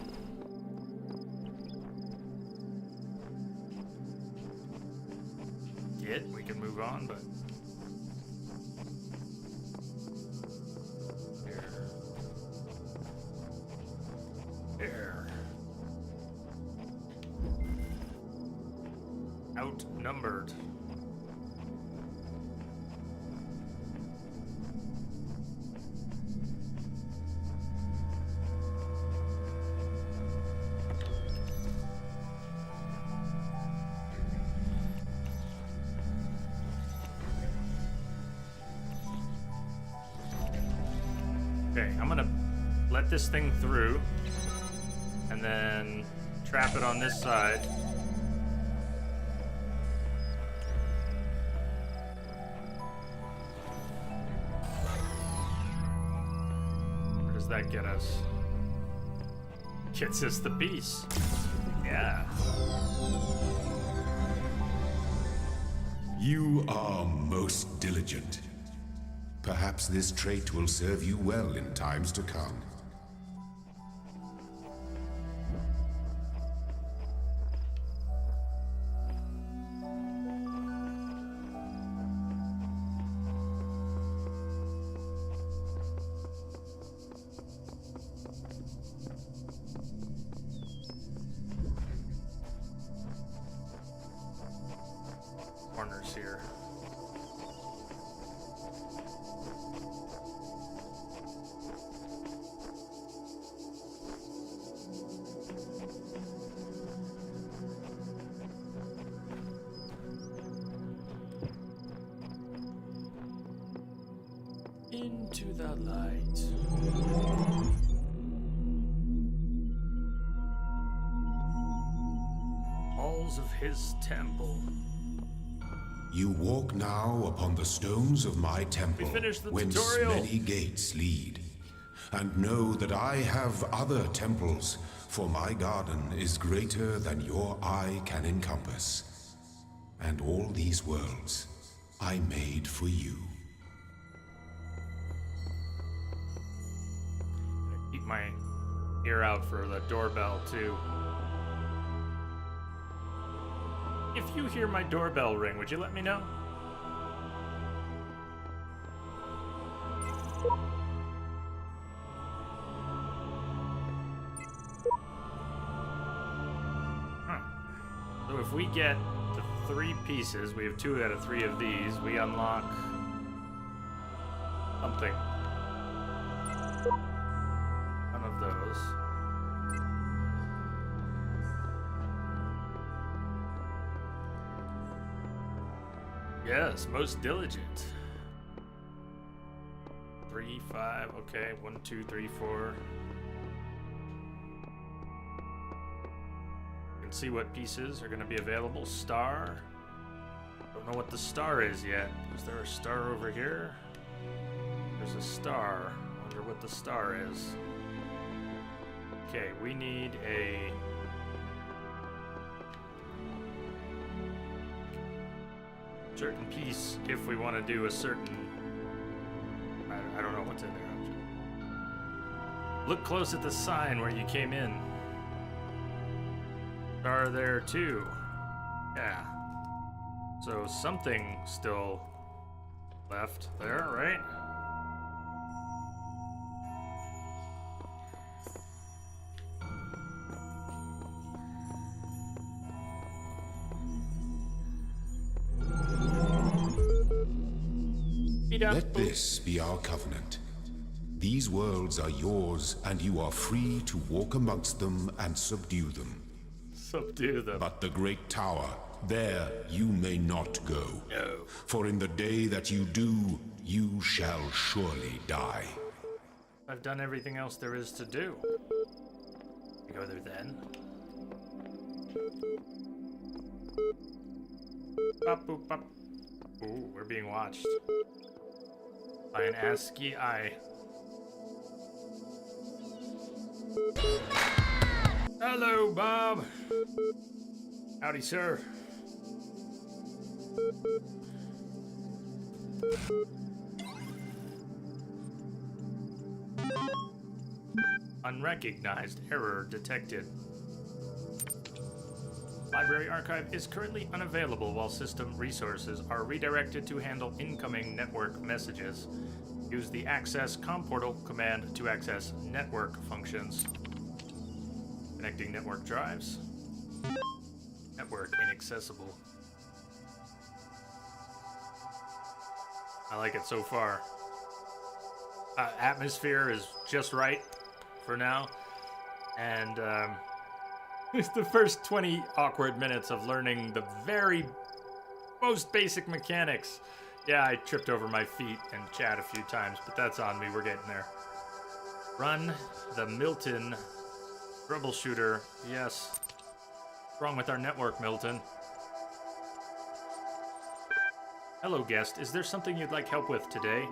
it. We can move on, but there. Outnumbered. Okay, I'm gonna let this thing through and then trap it on this side. Where does that get us? Gets us the piece. Yeah. You are most diligent. Perhaps this trait will serve you well in times to come. Corners here. Into the light. Halls of his temple. You walk now upon the stones of my temple, We finished the whence tutorial. many gates lead. And know that I have other temples, for my garden is greater than your eye can encompass. And all these worlds I made for you. Keep my ear out for the doorbell too. If you hear my doorbell ring, would you let me know? So if we get the 3 pieces, we have 2 out of 3 of these, we unlock something. One of those. Yes, most diligent. 3, 5, okay, 1, 2, 3, 4. Can see what pieces are going to be available. Star. Don't know what the star is yet. Is there a star over here? There's a star. Wonder what the star is. Okay, we need a certain piece if we want to do a certain. I don't know what's in there. Look close at the sign where you came in. Are there too? Yeah. So something still left there, right? Let this be our covenant. These worlds are yours, and you are free to walk amongst them and subdue them. Subdue them. But the great tower, there you may not go. No. For in the day that you do, you shall surely die. I've done everything else there is to do. We go there then. Pop, boop, pop. Ooh, we're being watched. By an ASCII eye. Hello, Bob. Howdy, sir. Unrecognized error detected. Library archive is currently unavailable while system resources are redirected to handle incoming network messages. Use the access comportal command to access network functions. Connecting network drives. Network inaccessible. I like it so far. Atmosphere is just right for now. And it's the first 20 awkward minutes of learning the very most basic mechanics. Yeah, I tripped over my feet and chat a few times, but that's on me. We're getting there. Run the Milton troubleshooter. Yes. What's wrong with our network, Milton? Hello, guest. Is there something you'd like help with today?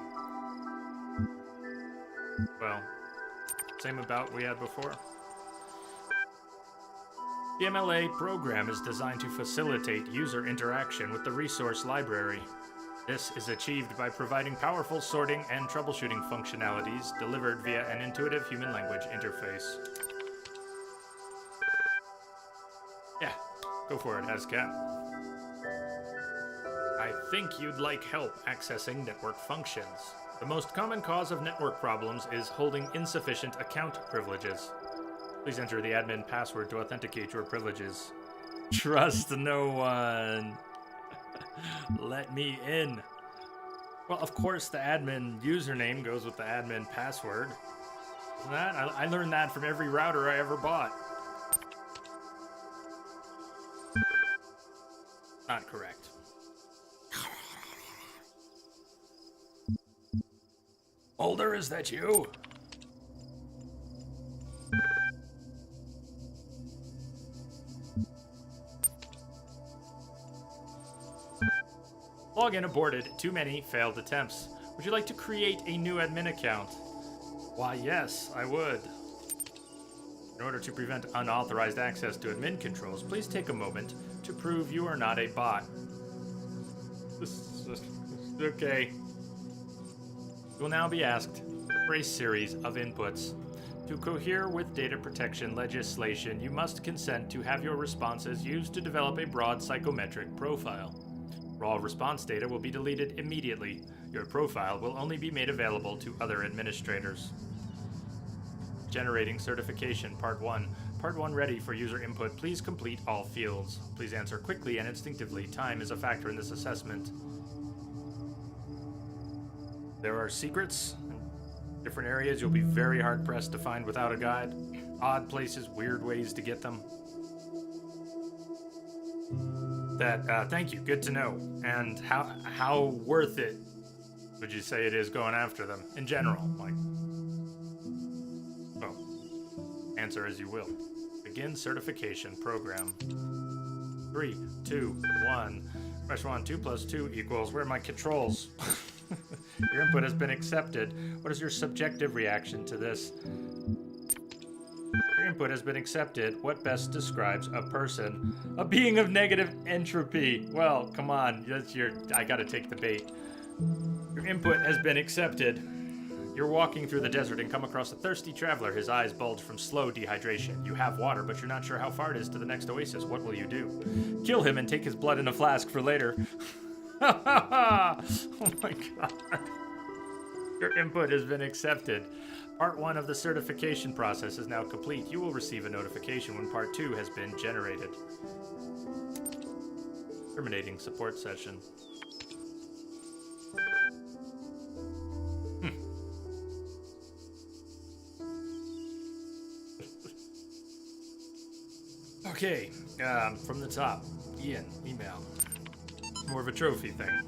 Well, same about we had before. The MLA program is designed to facilitate user interaction with the resource library. This is achieved by providing powerful sorting and troubleshooting functionalities delivered via an intuitive human language interface. Yeah, go for it, Hazcat. I think you'd like help accessing network functions. The most common cause of network problems is holding insufficient account privileges. Please enter the admin password to authenticate your privileges. Trust no one. Let me in. Well, of course, the admin username goes with the admin password. That I learned that from every router I ever bought. Not correct. Mulder, is that you? Login aborted. Too many failed attempts. Would you like to create a new admin account? Why, yes, I would. In order to prevent unauthorized access to admin controls, please take a moment to prove you are not a bot. Okay. You will now be asked for a series of inputs. To cohere with data protection legislation, you must consent to have your responses used to develop a broad psychometric profile. Raw response data will be deleted immediately. Your profile will only be made available to other administrators. Generating certification, Part 1. Part 1 ready for user input. Please complete all fields. Please answer quickly and instinctively. Time is a factor in this assessment. There are secrets in different areas you'll be very hard-pressed to find without a guide. Odd places, weird ways to get them. Thank you, good to know. And how worth it would you say it is going after them in general? Like, well, answer as you will. Begin certification program. 3, 2, 1. Question 1, 2 plus 2 equals. Where are my controls? Your input has been accepted. What is your subjective reaction to this? Your input has been accepted. What best describes a person? A being of negative entropy. Well, come on. I gotta take the bait. Your input has been accepted. You're walking through the desert and come across a thirsty traveler. His eyes bulge from slow dehydration. You have water, but you're not sure how far it is to the next oasis. What will you do? Kill him and take his blood in a flask for later. Oh my god. Your input has been accepted. Part 1 of the certification process is now complete. You will receive a notification when Part 2 has been generated. Terminating support session. Okay, from the top. Ian, email. More of a trophy thing.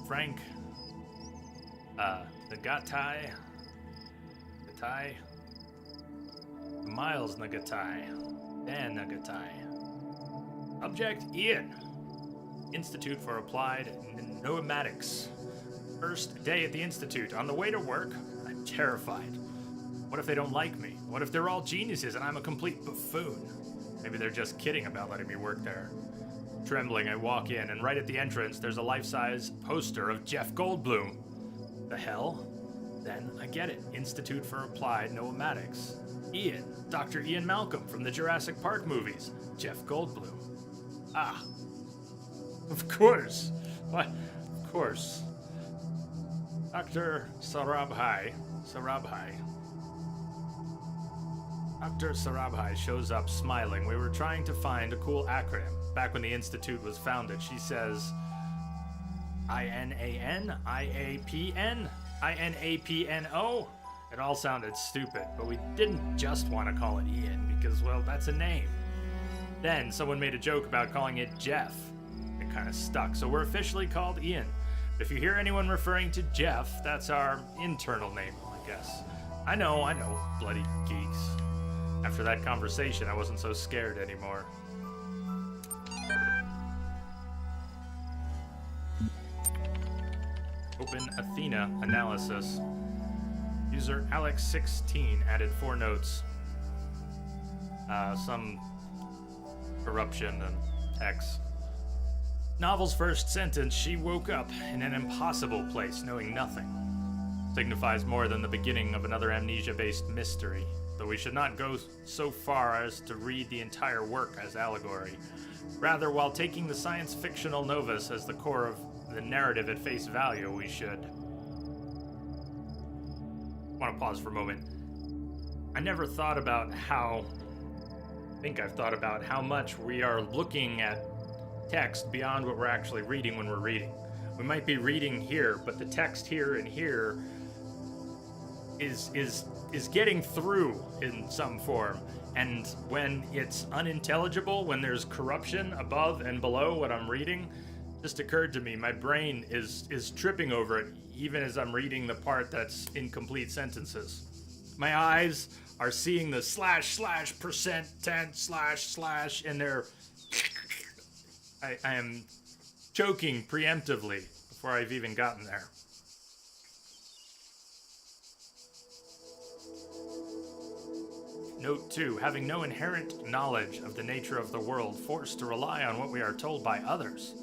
Frank, Nagatai, Miles Nagatai, Dan Nagatai. Subject, Ian. Institute for Applied Pneumatics. First day at the Institute. On the way to work, I'm terrified. What if they don't like me? What if they're all geniuses and I'm a complete buffoon? Maybe they're just kidding about letting me work there. Trembling, I walk in, and right at the entrance, there's a life-size poster of Jeff Goldblum. The hell? Then I get it. Institute for Applied Pneumatics. Ian. Dr. Ian Malcolm from the Jurassic Park movies. Jeff Goldblum. Ah. Of course. What? Of course. Dr. Sarabhai. Dr. Sarabhai shows up smiling. We were trying to find a cool acronym. Back when the Institute was founded, she says, INAN, IAPN, INAPNO. It all sounded stupid, but we didn't just want to call it Ian because, well, that's a name. Then someone made a joke about calling it Jeff. It kind of stuck, so we're officially called Ian. If you hear anyone referring to Jeff, that's our internal name, I guess. I know, bloody geeks. After that conversation, I wasn't so scared anymore. Open Athena analysis. User Alex16 added 4 notes. Some corruption and X. Novel's first sentence, she woke up in an impossible place, knowing nothing. Signifies more than the beginning of another amnesia-based mystery, though we should not go so far as to read the entire work as allegory. Rather, while taking the science-fictional novus as the core of the narrative at face value, we should... I want to pause for a moment. I never thought about how... I think I've thought about how much we are looking at text beyond what we're actually reading when we're reading. We might be reading here, but the text here and here is getting through in some form. And when it's unintelligible, when there's corruption above and below what I'm reading, just occurred to me, my brain is tripping over it, even as I'm reading the part that's incomplete sentences. My eyes are seeing the //%10// and they're... I am choking preemptively before I've even gotten there. Note 2, having no inherent knowledge of the nature of the world, forced to rely on what we are told by others,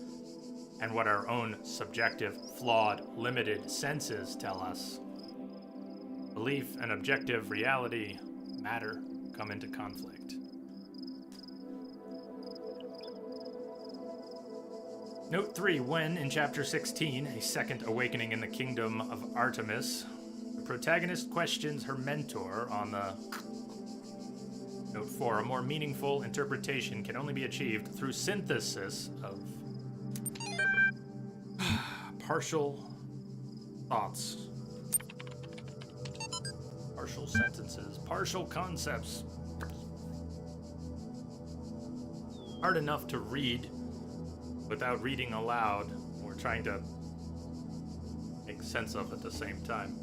and what our own subjective, flawed, limited senses tell us. Belief and objective reality, matter, come into conflict. Note 3, when, in Chapter 16, a second awakening in the kingdom of Artemis, the protagonist questions her mentor on the... Note 4, a more meaningful interpretation can only be achieved through synthesis of partial thoughts, partial sentences, partial concepts. Hard enough to read without reading aloud or trying to make sense of at the same time.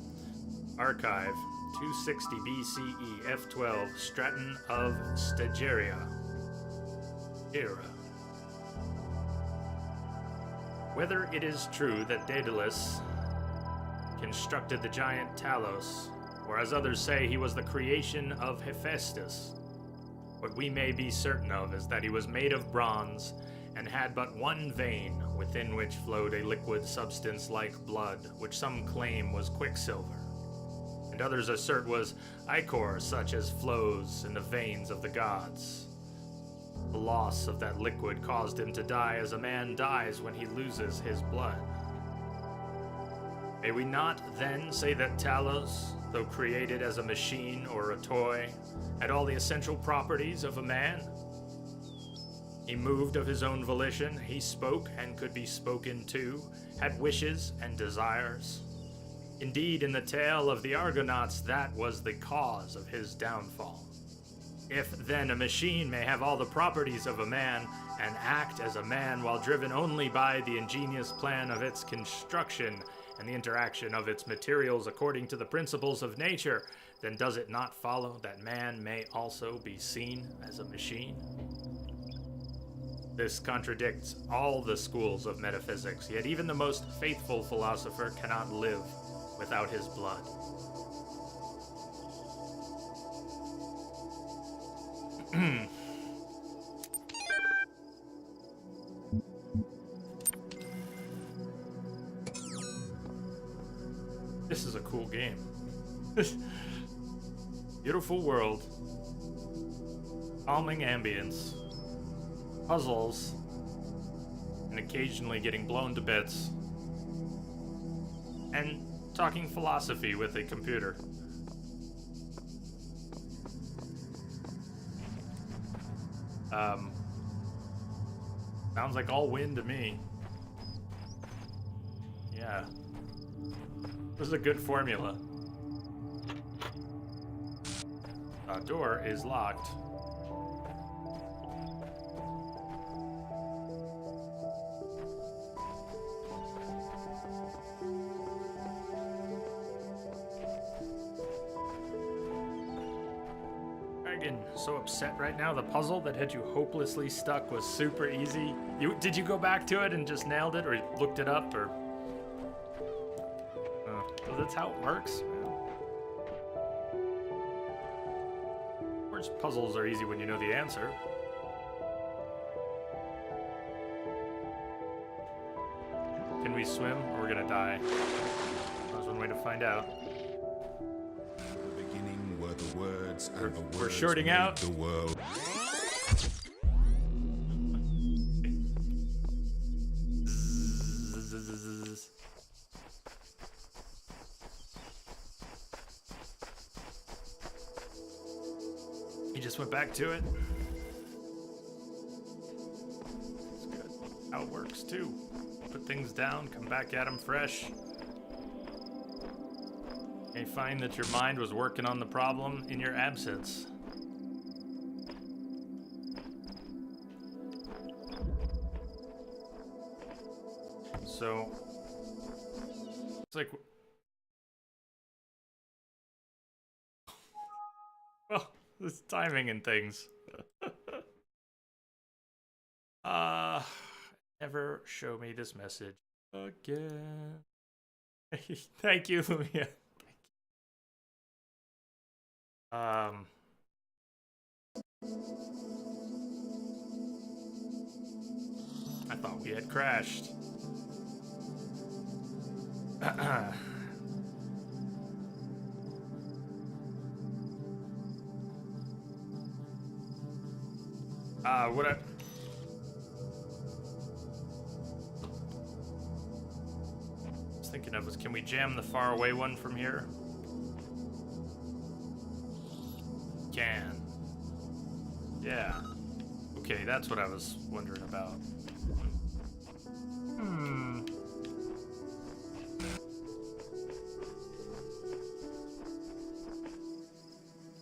Archive, 260 BCE, F12, Stratton of Stageria. Era. Whether it is true that Daedalus constructed the giant Talos, or as others say he was the creation of Hephaestus, what we may be certain of is that he was made of bronze and had but one vein within which flowed a liquid substance like blood, which some claim was quicksilver, and others assert was ichor, such as flows in the veins of the gods. The loss of that liquid caused him to die as a man dies when he loses his blood. May we not then say that Talos, though created as a machine or a toy, had all the essential properties of a man? He moved of his own volition, he spoke and could be spoken to, had wishes and desires. Indeed, in the tale of the Argonauts, that was the cause of his downfall. If then a machine may have all the properties of a man and act as a man while driven only by the ingenious plan of its construction and the interaction of its materials according to the principles of nature, then does it not follow that man may also be seen as a machine? This contradicts all the schools of metaphysics, yet even the most faithful philosopher cannot live without his blood. This is a cool game. Beautiful world. Calming ambience. Puzzles. And occasionally getting blown to bits. And talking philosophy with a computer. Sounds like all win to me. Yeah. This is a good formula. Door is locked. Dragon, so upset right now. The puzzle that had you hopelessly stuck was super easy. Did you go back to it and just nailed it, or looked it up, or? So that's how it works. Of course, puzzles are easy when you know the answer. Can we swim, or we're gonna die? There's one way to find out. The beginning were the words, and the words We're shorting made out. the world. He just went back to it. It's good. How it works too. Put things down, come back at them fresh. You find that your mind was working on the problem in your absence. So, it's like, well, this timing and things. Never show me this message again. Thank you, Lumia. I thought we had crashed. What I was thinking of was, can we jam the far away one from here? Can. Yeah. Okay, that's what I was wondering about.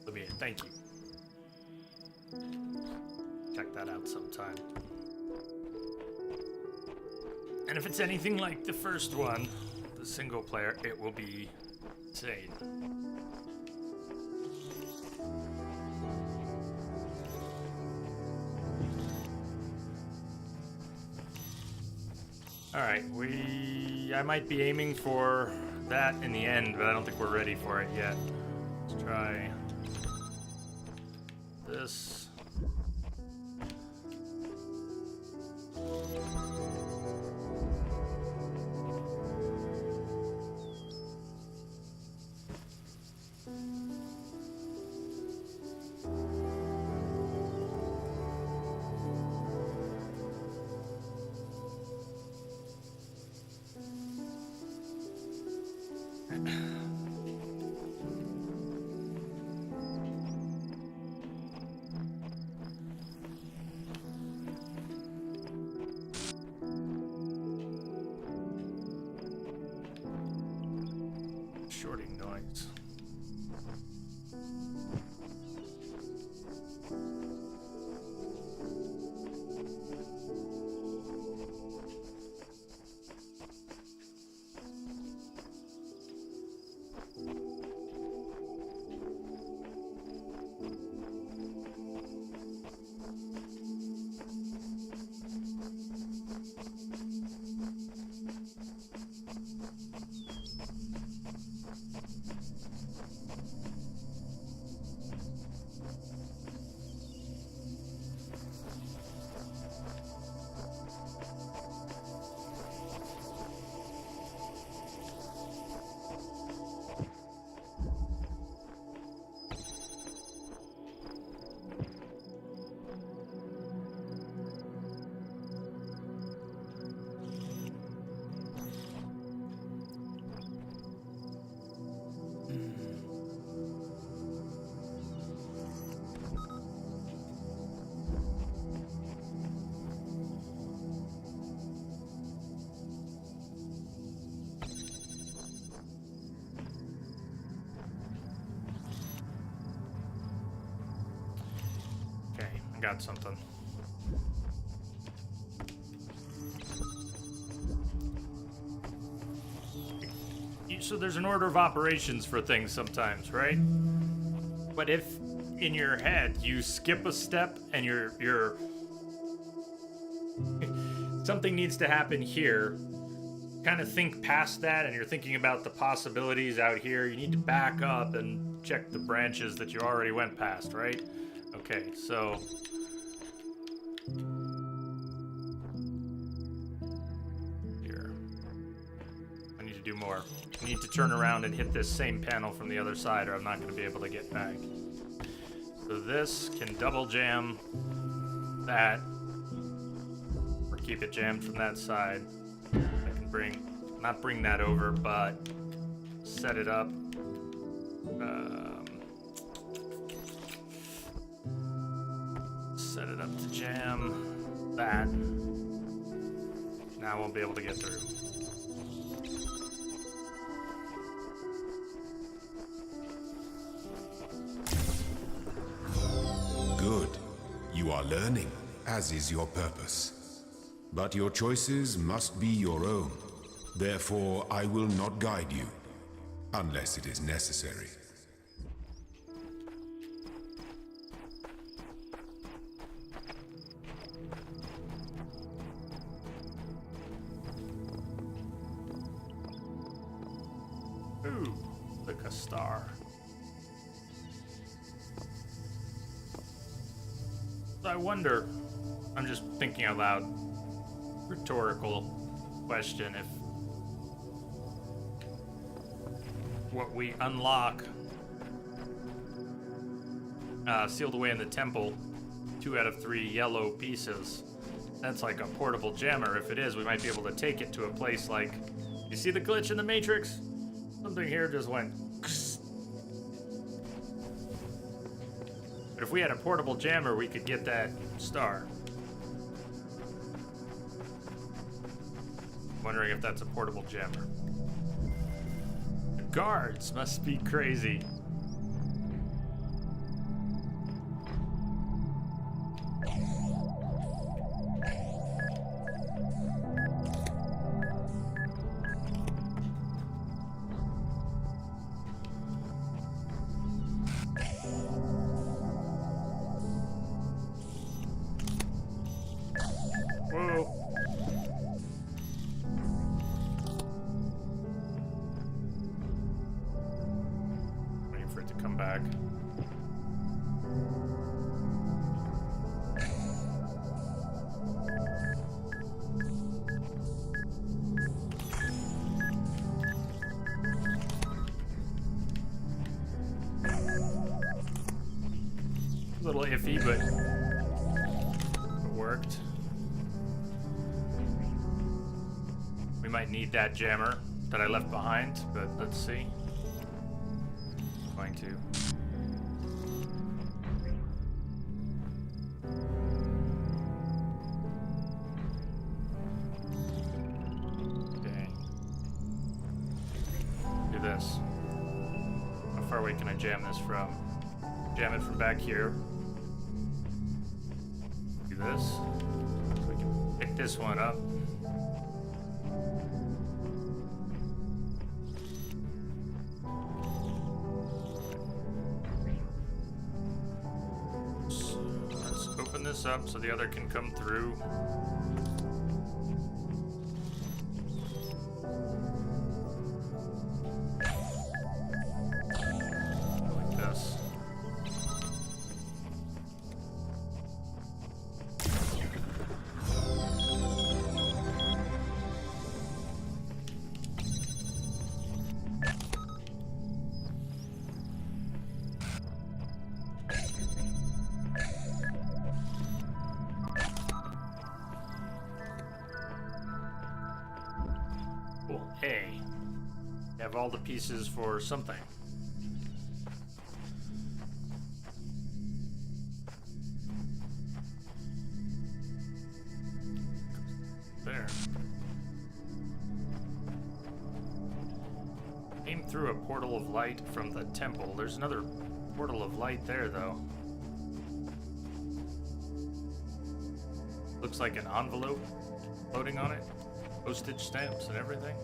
Olivia, thank you. Check that out sometime. And if it's anything like the first one, the single player, it will be insane. Alright, I might be aiming for that in the end, but I don't think we're ready for it yet. Let's try this. Shorting noise. I got something. So there's an order of operations for things sometimes, right? But if in your head you skip a step and you're something needs to happen here, kind of think past that and you're thinking about the possibilities out here, you need to back up and check the branches that you already went past, right? Okay, so here. I need to do more. I need to turn around and hit this same panel from the other side or I'm not going to be able to get back. So this can double jam that or keep it jammed from that side. I can not bring that over, but set it up. Set it up to jam that. Now I won't be able to get through. Good. You are learning, as is your purpose. But your choices must be your own. Therefore, I will not guide you, unless it is necessary. Ooh, like a star. I wonder, I'm just thinking out loud, rhetorical question, if what we unlock sealed away in the temple, 2 out of 3 yellow pieces. That's like a portable jammer. If it is, we might be able to take it to a place like... You see the glitch in the Matrix? Something here just went... But if we had a portable jammer, we could get that star. Wondering if that's a portable jammer. The guards must be crazy. Whoa. Waiting for it to come back. A little iffy, but it worked. We might need that jammer that I left behind, but let's see. I'm going to. Okay. Do this. How far away can I jam this from? Jam it from back here. Do this. So we can pick this one up. This up so the other can come through. Like this. Cool. A. Have all the pieces for something. There. Came through a portal of light from the temple. There's another portal of light there, though. Looks like an envelope floating on it. Postage stamps and everything.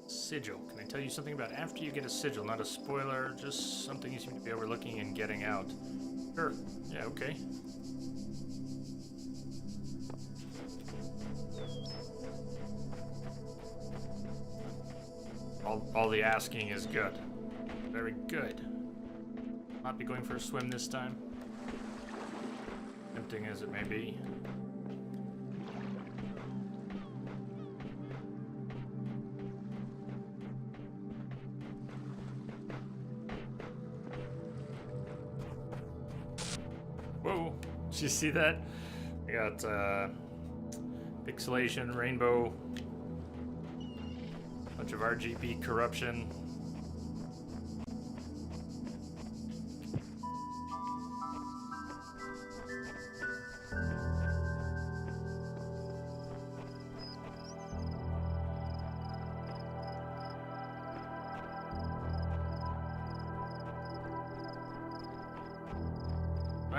Sigil. Can I tell you something about after you get a sigil? Not a spoiler, just something you seem to be overlooking and getting out. Sure. Yeah, okay. All the asking is good. Very good. Not be going for a swim this time. Tempting as it may be. Whoa, did you see that? I got pixelation, rainbow, bunch of RGB corruption.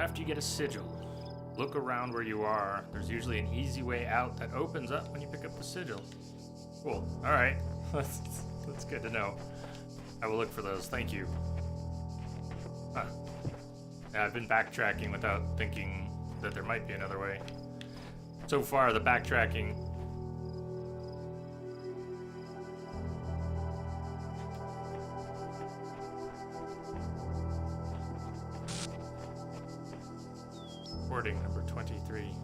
after you get a sigil, look around where you are. There's usually an easy way out that opens up when you pick up the sigil. Cool. All right. That's good to know. I will look for those. Thank you. Huh. Yeah, I've been backtracking without thinking that there might be another way. So far, the backtracking... Recording number 23.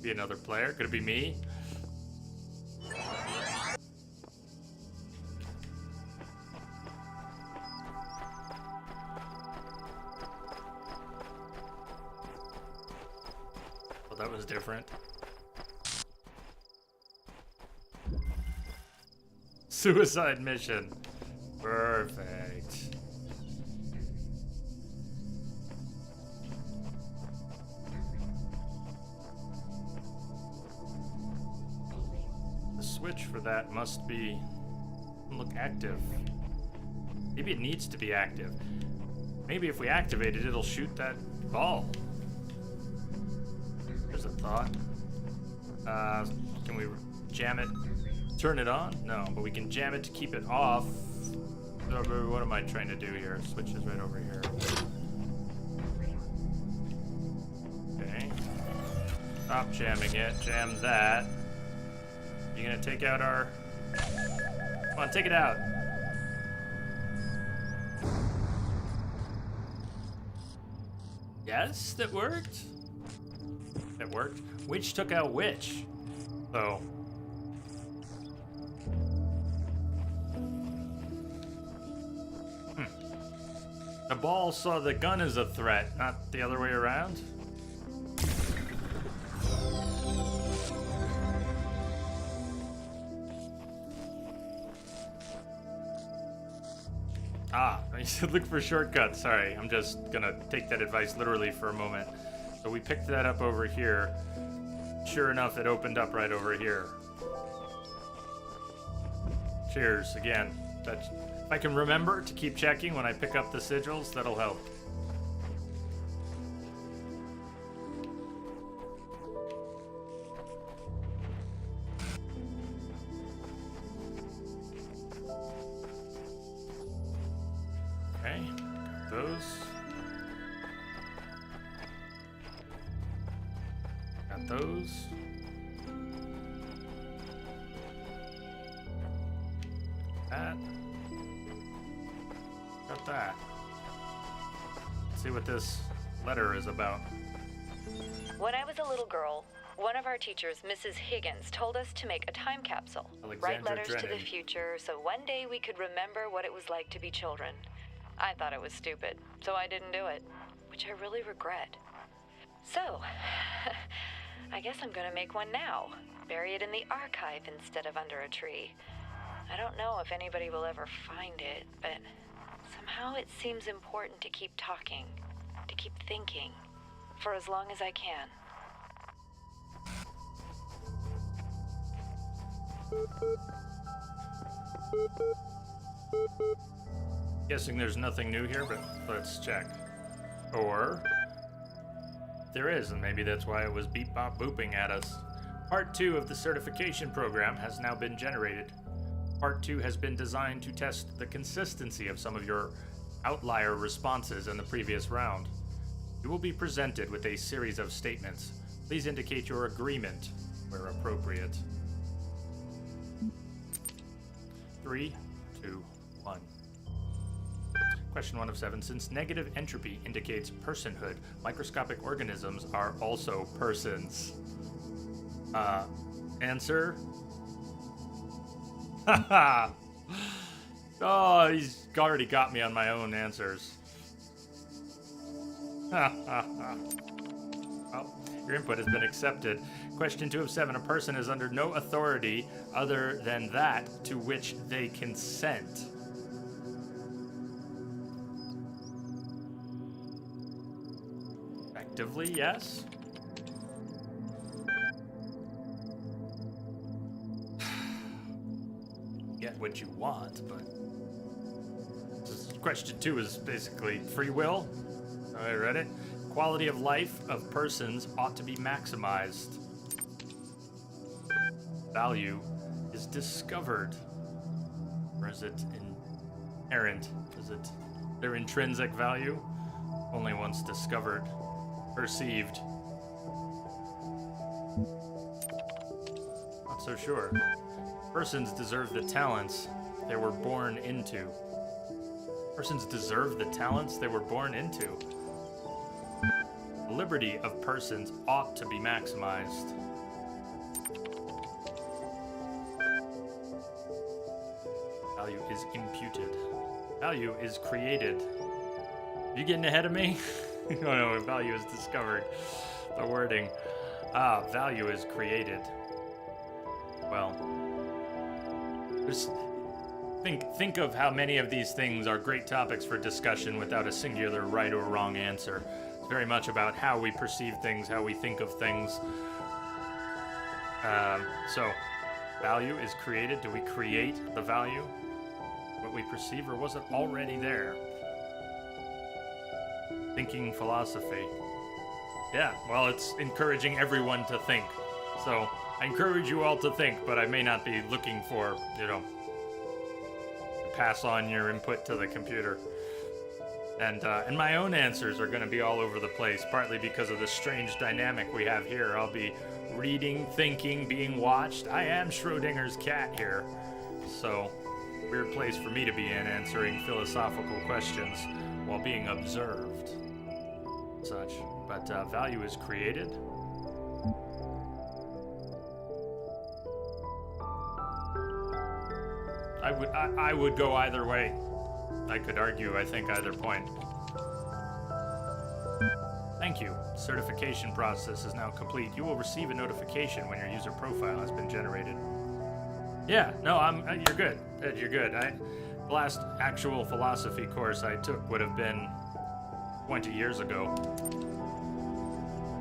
Be another player? Could it be me? Well, that was different. Suicide mission. Perfect. The switch for that must be... look active. Maybe it needs to be active. Maybe if we activate it, it'll shoot that ball. There's a thought. Can we jam it? Turn it on? No, but we can jam it to keep it off. What am I trying to do here? Switch is right over here. Okay. Stop jamming it. Jam that. You gonna take out our... Come on, take it out. Yes, that worked. That worked. Which took out which? So... The ball saw the gun as a threat, not the other way around. Ah, I said look for shortcuts. Sorry, I'm just gonna take that advice literally for a moment. So we picked that up over here. Sure enough, it opened up right over here. Cheers again. That's... If I can remember to keep checking when I pick up the sigils, that'll help. Okay, got those. Got those. That. Got that. Let's see what this letter is about. When I was a little girl, one of our teachers, Mrs. Higgins, told us to make a time capsule. Write letters to the future so one day we could remember what it was like to be children. I thought it was stupid, so I didn't do it, which I really regret. So, I guess I'm gonna make one now. Bury it in the archive instead of under a tree. I don't know if anybody will ever find it, but somehow it seems important to keep talking, to keep thinking, for as long as I can. Guessing there's nothing new here, but let's check. Or there is, and maybe that's why it was beep bop booping at us. Part 2 of the certification program has now been generated. Part 2 has been designed to test the consistency of some of your outlier responses in the previous round. You will be presented with a series of statements. Please indicate your agreement where appropriate. 3, 2, 1. Question 1 of 7. Since negative entropy indicates personhood, microscopic organisms are also persons. Answer? Haha! Oh, he's already got me on my own answers. Well, your input has been accepted. Question 2 of 7. A person is under no authority other than that to which they consent. Effectively, yes. what you want, but question 2 is basically free will. I read it. Quality of life of persons ought to be maximized. Value is discovered, or is it inherent? Is it their intrinsic value? Only once discovered, perceived. Not so sure. Persons deserve the talents they were born into. Persons deserve the talents they were born into. The liberty of persons ought to be maximized. Value is imputed. Value is created. You getting ahead of me? No, value is discovered. The wording. Value is created. Well, just think of how many of these things are great topics for discussion without a singular right or wrong answer. It's very much about how we perceive things, how we think of things. So, value is created. Do we create the value? What we perceive, or was it already there? Thinking philosophy. Yeah, well, it's encouraging everyone to think. So, I encourage you all to think, but I may not be looking for, pass on your input to the computer. And my own answers are going to be all over the place, partly because of the strange dynamic we have here. I'll be reading, thinking, being watched. I am Schrodinger's cat here. So, weird place for me to be in, answering philosophical questions while being observed. Such. But value is created. I would go either way. I could argue, I think, either point. Thank you. Certification process is now complete. You will receive a notification when your user profile has been generated. Yeah, no, you're good. Ed, you're good. The last actual philosophy course I took would have been 20 years ago.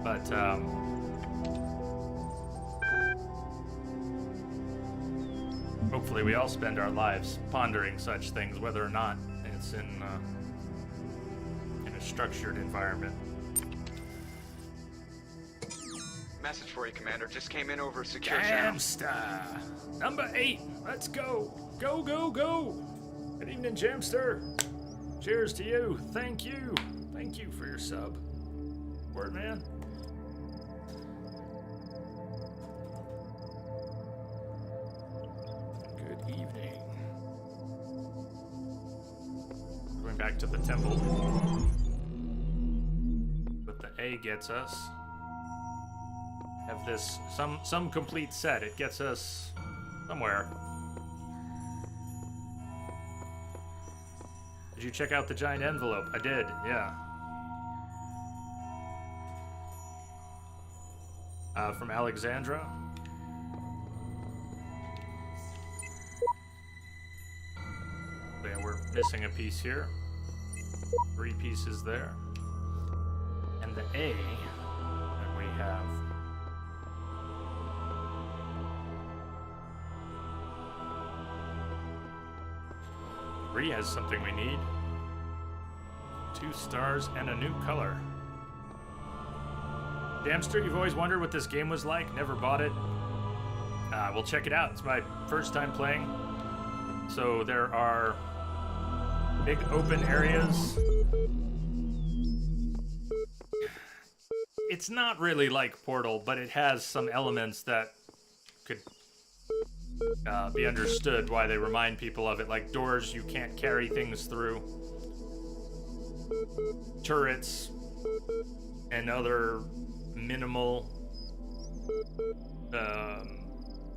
But, hopefully we all spend our lives pondering such things, whether or not it's in a structured environment. Message for you, Commander. Just came in over a secure channel. Jamster! Number 8! Let's go! Go, go, go! Good evening, Jamster. Cheers to you. Thank you. Thank you for your sub. Word, man. Good evening. Going back to the temple. But the A gets us. Have this some complete set. It gets us somewhere. Did you check out the giant envelope? I did, yeah. From Alexandra. Yeah, we're missing a piece here. 3 pieces there. And the A that we have. Three has something we need. 2 stars and a new color. Damster, you've always wondered what this game was like. Never bought it. We'll check it out. It's my first time playing. So there are big open areas. It's not really like Portal, but it has some elements that could be understood why they remind people of it, like doors you can't carry things through, turrets, and other minimal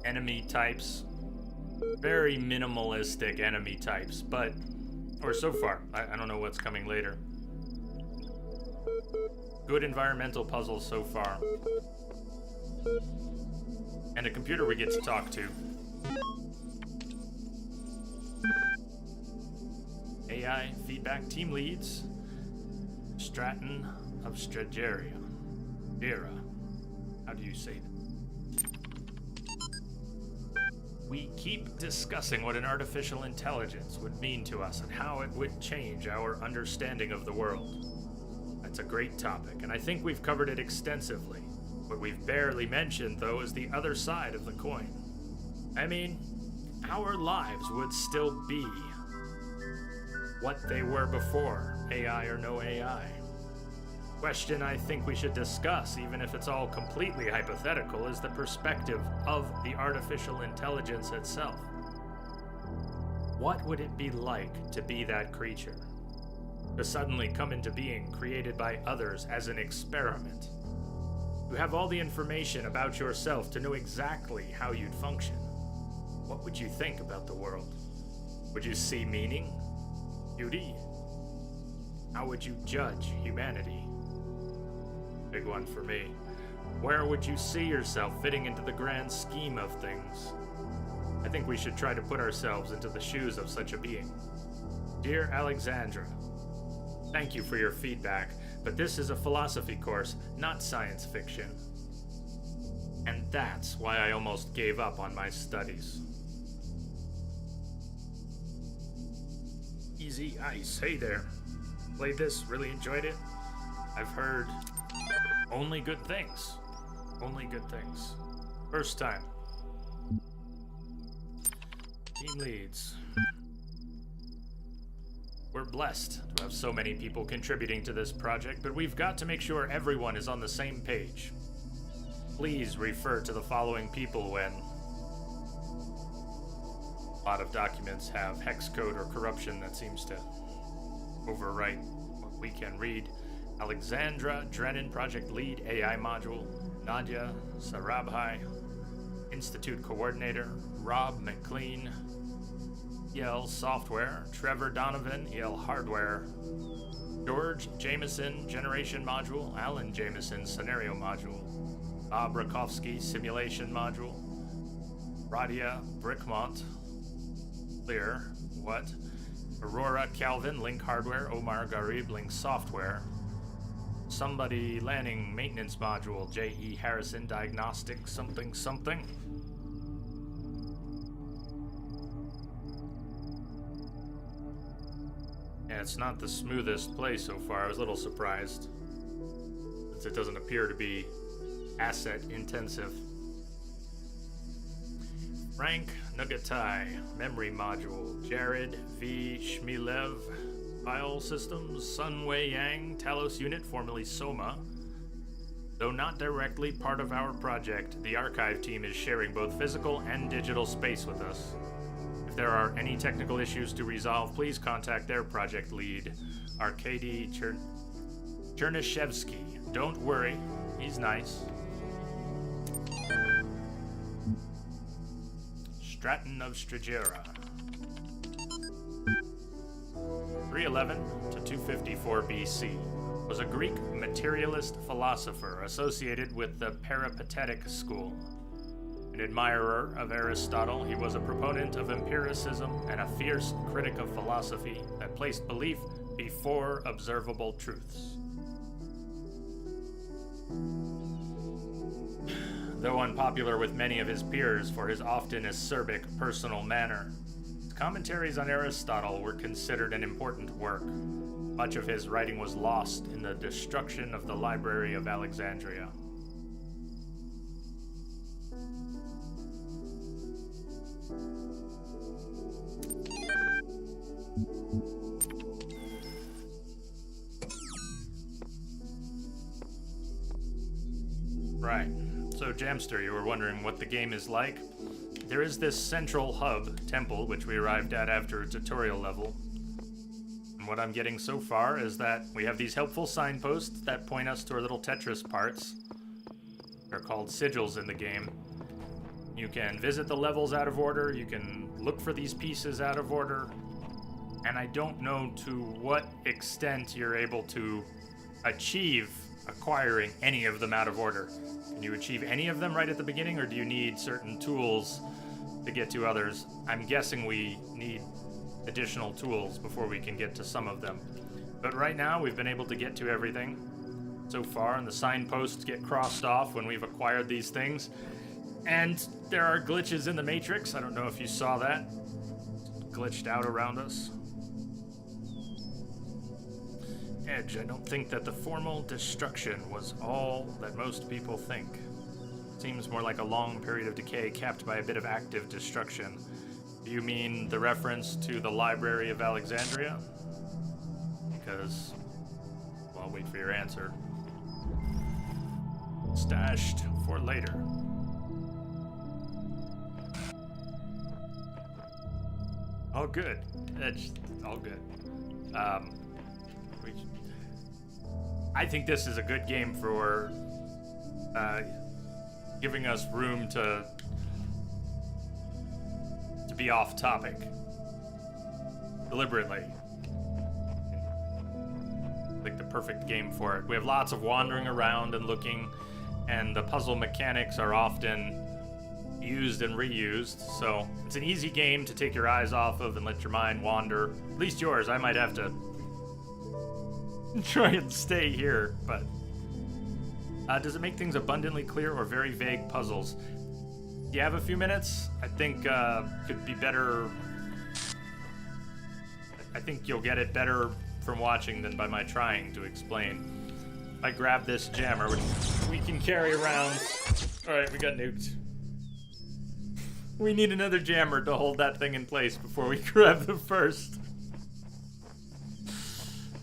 enemy types. Very minimalistic enemy types, or so far. I don't know what's coming later. Good environmental puzzles so far. And a computer we get to talk to. AI feedback team leads Stratton of Strageria. Dira. How do you say that? we keep discussing what an artificial intelligence would mean to us and how it would change our understanding of the world. That's a great topic, and I think we've covered it extensively. What we've barely mentioned, though, is the other side of the coin. I mean, our lives would still be what they were before, AI or no AI. Question I think we should discuss, even if it's all completely hypothetical, is the perspective of the artificial intelligence itself. What would it be like to be that creature? To suddenly come into being, created by others as an experiment? To have all the information about yourself, to know exactly how you'd function? What would you think about the world? Would you see meaning? Beauty? How would you judge humanity? Big one for me. Where would you see yourself fitting into the grand scheme of things? I think we should try to put ourselves into the shoes of such a being. Dear Alexandra, thank you for your feedback, but this is a philosophy course, not science fiction. And that's why I almost gave up on my studies. Easy Ice, hey there. Played this, really enjoyed it. I've heard only good things. Only good things. First time. Team leads. We're blessed to have so many people contributing to this project, but we've got to make sure everyone is on the same page. Please refer to the following people when a lot of documents have hex code or corruption that seems to overwrite what we can read. Alexandra Drennan, Project Lead, AI Module. Nadia Sarabhai, Institute Coordinator. Rob McLean, EL Software. Trevor Donovan, EL Hardware. George Jameson, Generation Module. Alan Jameson, Scenario Module. Bob Rakowski, Simulation Module. Radia Brickmont, Clear, what? Aurora Calvin, Link Hardware. Omar Garib, Link Software. Somebody Lanning, Maintenance Module. J.E. Harrison, Diagnostic something something. Yeah, it's not the smoothest play so far. I was a little surprised, since it doesn't appear to be asset intensive. Frank Nugatai, Memory Module. Jared V. Shmilev, File Systems. Sun Wei Yang, Talos Unit, formerly Soma. Though not directly part of our project, the archive team is sharing both physical and digital space with us. If there are any technical issues to resolve, please contact their project lead, Arkady Chernyshevsky. Don't worry, he's nice. Stratton of Strigera. 311 to 254 BC, was a Greek materialist philosopher associated with the Peripatetic school. An admirer of Aristotle, he was a proponent of empiricism and a fierce critic of philosophy that placed belief before observable truths. Though unpopular with many of his peers for his often acerbic personal manner, his commentaries on Aristotle were considered an important work. Much of his writing was lost in the destruction of the Library of Alexandria. Right. So, Jamster, you were wondering what the game is like? There is this central hub temple, which we arrived at after a tutorial level. And what I'm getting so far is that we have these helpful signposts that point us to our little Tetris parts. They're called sigils in the game. You can visit the levels out of order, you can look for these pieces out of order, and I don't know to what extent you're able to achieve acquiring any of them out of order. Can you achieve any of them right at the beginning, or do you need certain tools to get to others? I'm guessing we need additional tools before we can get to some of them. But right now, we've been able to get to everything so far, and the signposts get crossed off when we've acquired these things. And there are glitches in the Matrix. I don't know if you saw that. Glitched out around us. Edge, I don't think that the formal destruction was all that most people think. Seems more like a long period of decay capped by a bit of active destruction. Do you mean the reference to the Library of Alexandria? Because, well, I'll wait for your answer. Stashed for later. All good. That's all good. I think this is a good game for giving us room to be off topic deliberately. Like the perfect game for it. We have lots of wandering around and looking, and the puzzle mechanics are often used and reused, so it's an easy game to take your eyes off of and let your mind wander. At least yours. I might have to try and stay here, but does it make things abundantly clear or very vague puzzles? Do you have a few minutes? I think could be better. I think you'll get it better from watching than by my trying to explain. If I grab this jammer, which we can carry around. All right, we got nuked. We need another jammer to hold that thing in place before we grab the first.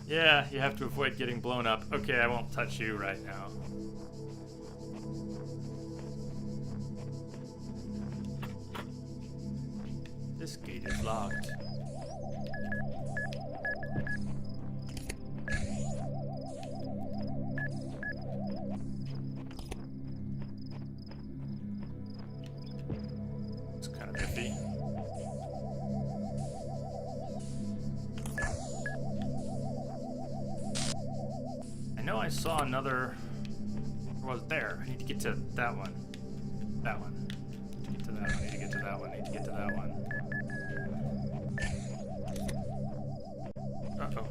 Yeah, you have to avoid getting blown up. Okay, I won't touch you right now. This gate is locked. It's kind of iffy. I know I saw another. Where was there? I need to get to that one. That one. Get to that one. I need to get to that one. I need to get to that one. Uh-oh.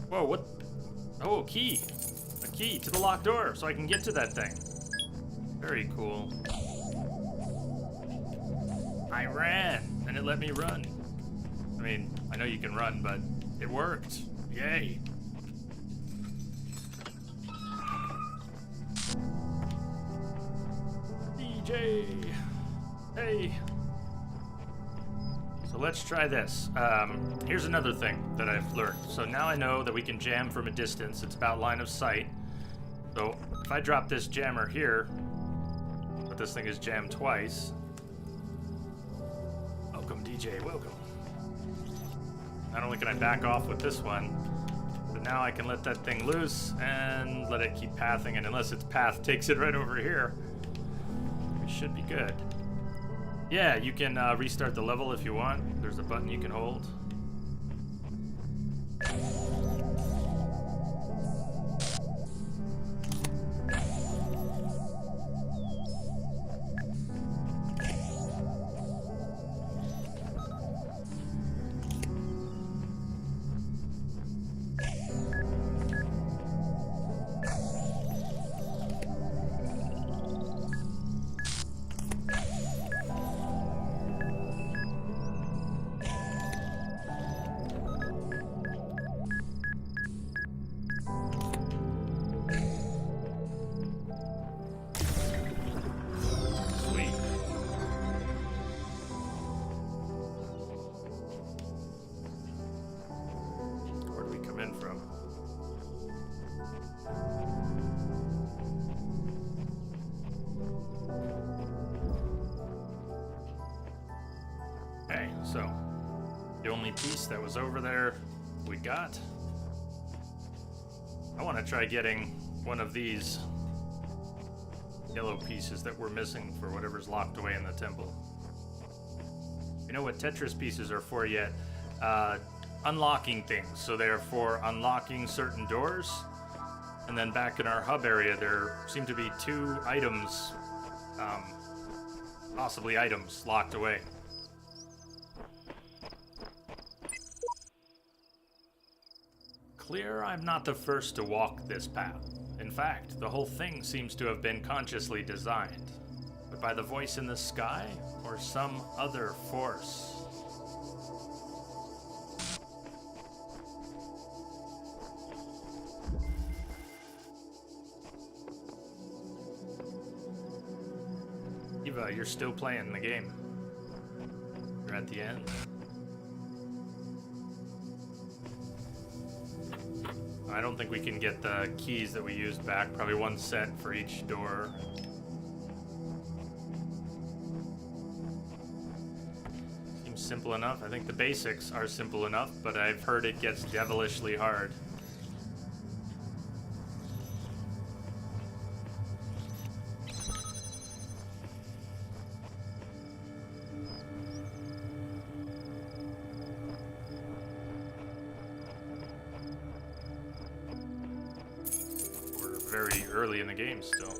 Whoa, what? Oh, a key. A key to the locked door so I can get to that thing. Very cool. I ran, and it let me run. I mean, I know you can run, but it worked. Yay. DJ. Hey. So let's try this. Here's another thing that I've learned. So now I know that we can jam from a distance. It's about line of sight. So if I drop this jammer here, but this thing is jammed twice. Welcome, DJ, welcome. Not only can I back off with this one, but now I can let that thing loose and let it keep pathing, and unless its path takes it right over here, we should be good. Yeah, you can restart the level if you want. There's a button you can hold. So, the only piece that was over there we got. I want to try getting one of these yellow pieces that we're missing for whatever's locked away in the temple. You know what Tetris pieces are for yet? Unlocking things. So they're for unlocking certain doors. And then back in our hub area, there seem to be 2 items, possibly items, locked away. Clear, I'm not the first to walk this path. In fact, the whole thing seems to have been consciously designed. by the voice in the sky or some other force? Eva, you're still playing the game. You're at the end. I don't think we can get the keys that we used back. Probably one set for each door. Seems simple enough. I think the basics are simple enough, but I've heard it gets devilishly hard. Very early in the game still.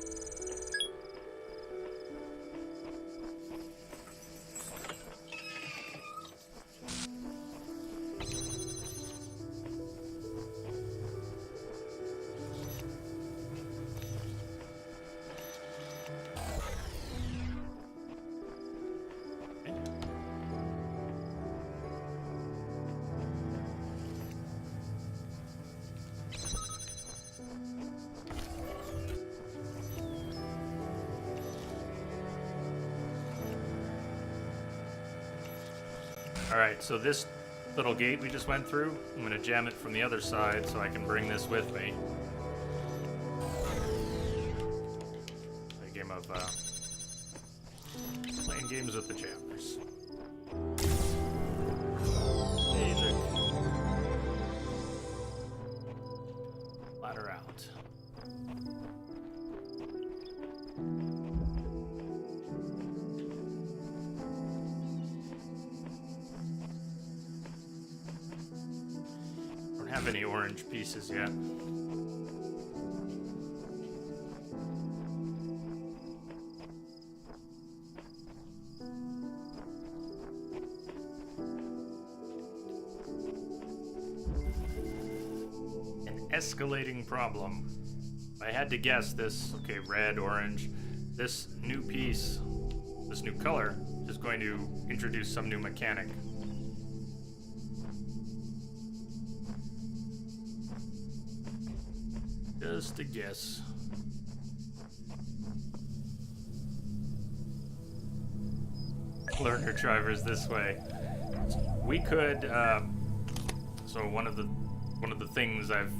Alright, so this little gate we just went through, I'm going to jam it from the other side so I can bring this with me. A game of playing games with the jammers. Hey, ladder out. Have any orange pieces yet. An escalating problem. If I had to guess this, okay, red, orange, this new piece, this new color is going to introduce some new mechanic. Just a guess. Learner drivers this way. We could. So one of the things I've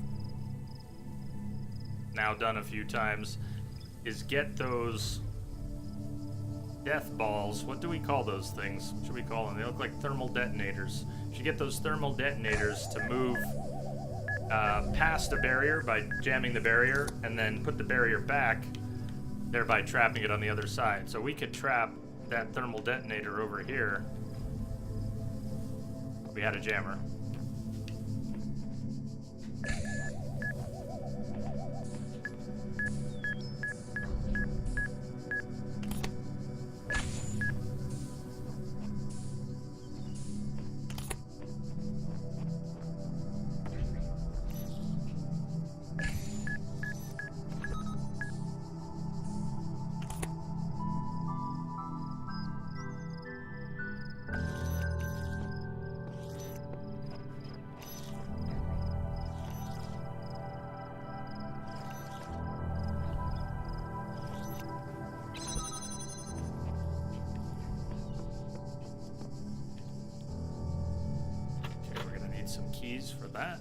now done a few times is get those death balls. What do we call those things? What should we call them? They look like thermal detonators. You should get those thermal detonators to move past a barrier by jamming the barrier and then put the barrier back, thereby trapping it on the other side. So we could trap that thermal detonator over here. We had a jammer. Some keys for that.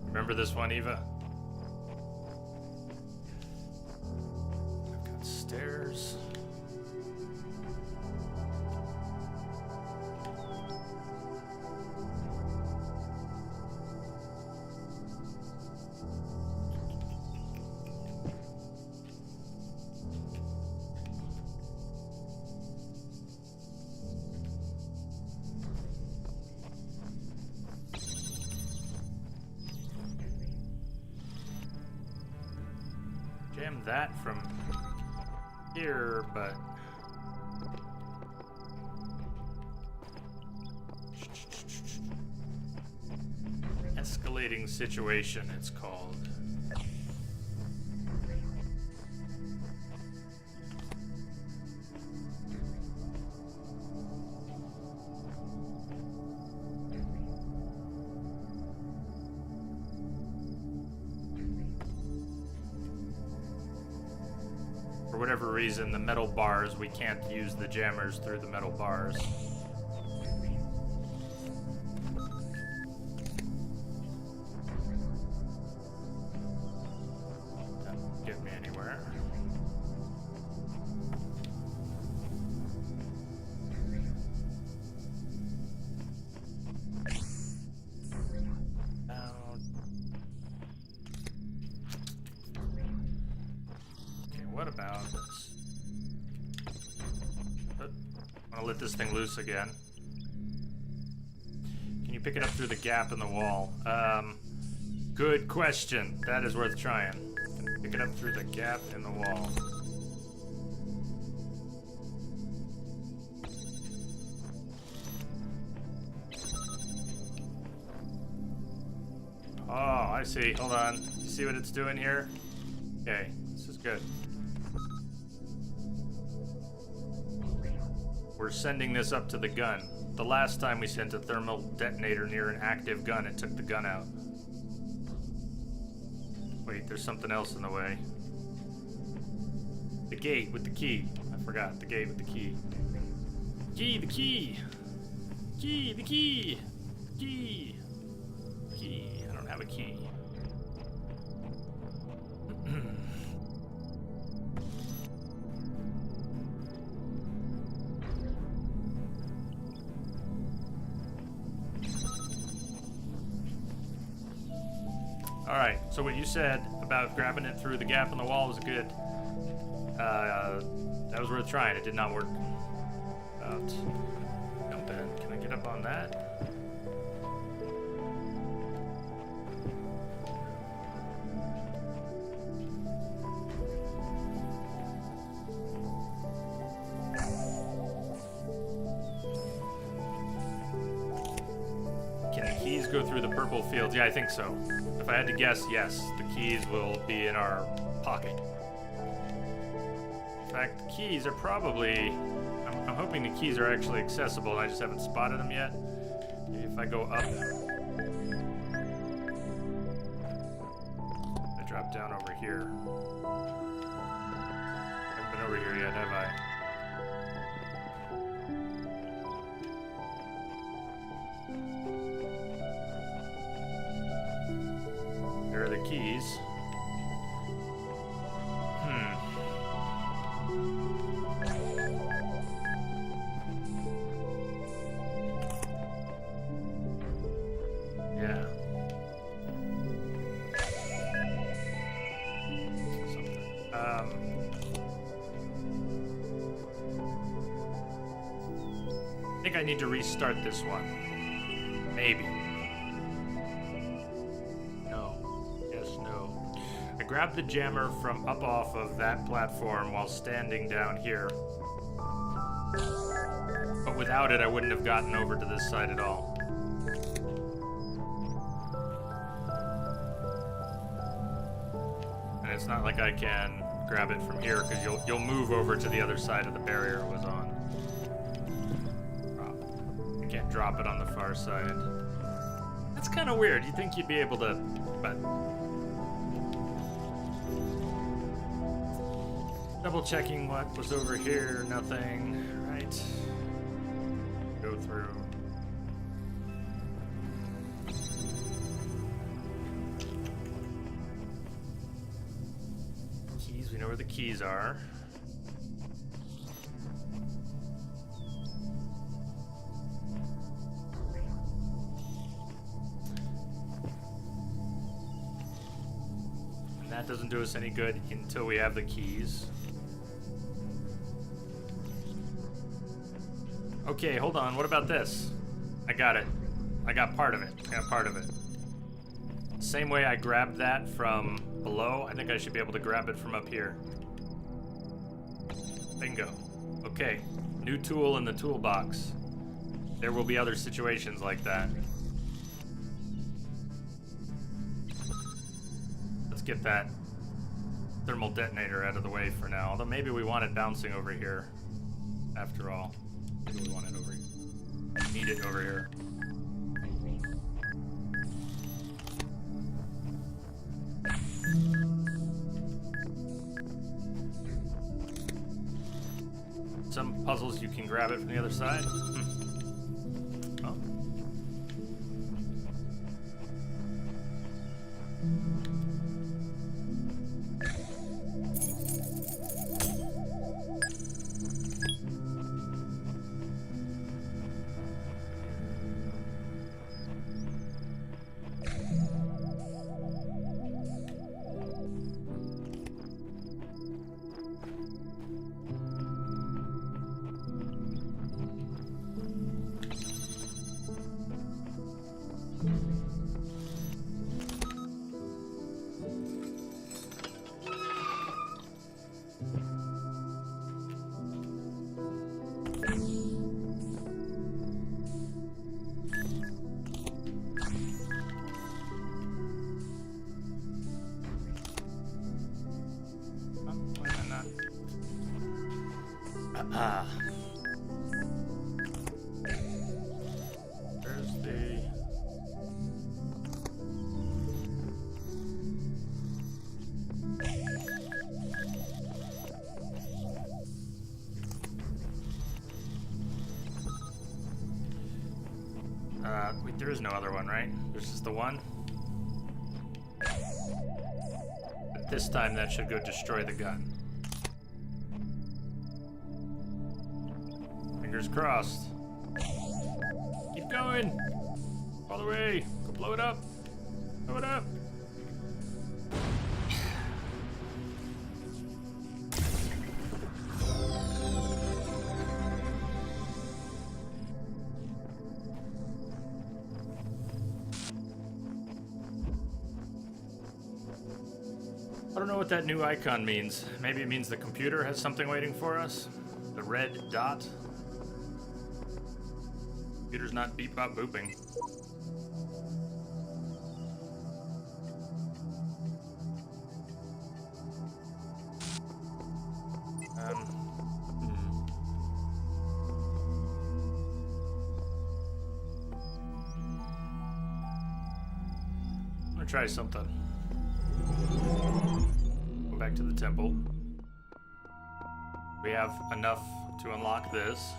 Remember this one, Eva? I've got stairs. Jam that from here, but Escalating situation, it's called. For whatever reason, the metal bars, we can't use the jammers through the metal bars. Doesn't get me anywhere. What about this? I'm gonna let this thing loose again. Can you pick it up through the gap in the wall? Good question. That is worth trying. Can you pick it up through the gap in the wall? Oh, I see. Hold on. You see what it's doing here? Okay, this is good. We're sending this up to the gun. The last time we sent a thermal detonator near an active gun, it took the gun out. Wait, there's something else in the way. The gate with the key. I forgot, the gate with the key. Key, the key! Key, the key! Key! Key. I don't have a key. Alright, so what you said about grabbing it through the gap in the wall was good. That was worth trying. It did not work. Jump in. Can I get up on that? Can the keys go through the purple fields? Yeah, I think so. If I had to guess, yes, the keys will be in our pocket. In fact, the keys are probably... I'm hoping the keys are actually accessible and I just haven't spotted them yet. Maybe if I go up... I drop down over here. I haven't been over here yet, have I? There are the keys. Yeah. Something. I think I need to restart this one. Maybe. I grabbed the jammer from up off of that platform while standing down here. But without it, I wouldn't have gotten over to this side at all. And it's not like I can grab it from here, because you'll move over to the other side of the barrier it was on. I can't drop it on the far side. That's kind of weird. You'd think you'd be able to, but... Double checking what was over here, nothing, right? Go through. Keys, we know where the keys are. And that doesn't do us any good until we have the keys. Okay, hold on. What about this? I got it. I got part of it. Same way I grabbed that from below, I think I should be able to grab it from up here. Bingo. Okay. New tool in the toolbox. There will be other situations like that. get that thermal detonator out of the way for now. Although maybe we want it bouncing over here. After all, maybe we want it over here. Need it over here. Some puzzles you can grab it from the other side. Oh. There's the... wait, there is no other one, right? There's just the one? But this time that should go destroy the gun. Fingers crossed. Keep going. All the way. Go blow it up. Blow it up. I don't know what that new icon means. Maybe it means the computer has something waiting for us. The red dot. Computer's not beep bop booping. I'm gonna try something. Go back to the temple. We have enough to unlock this.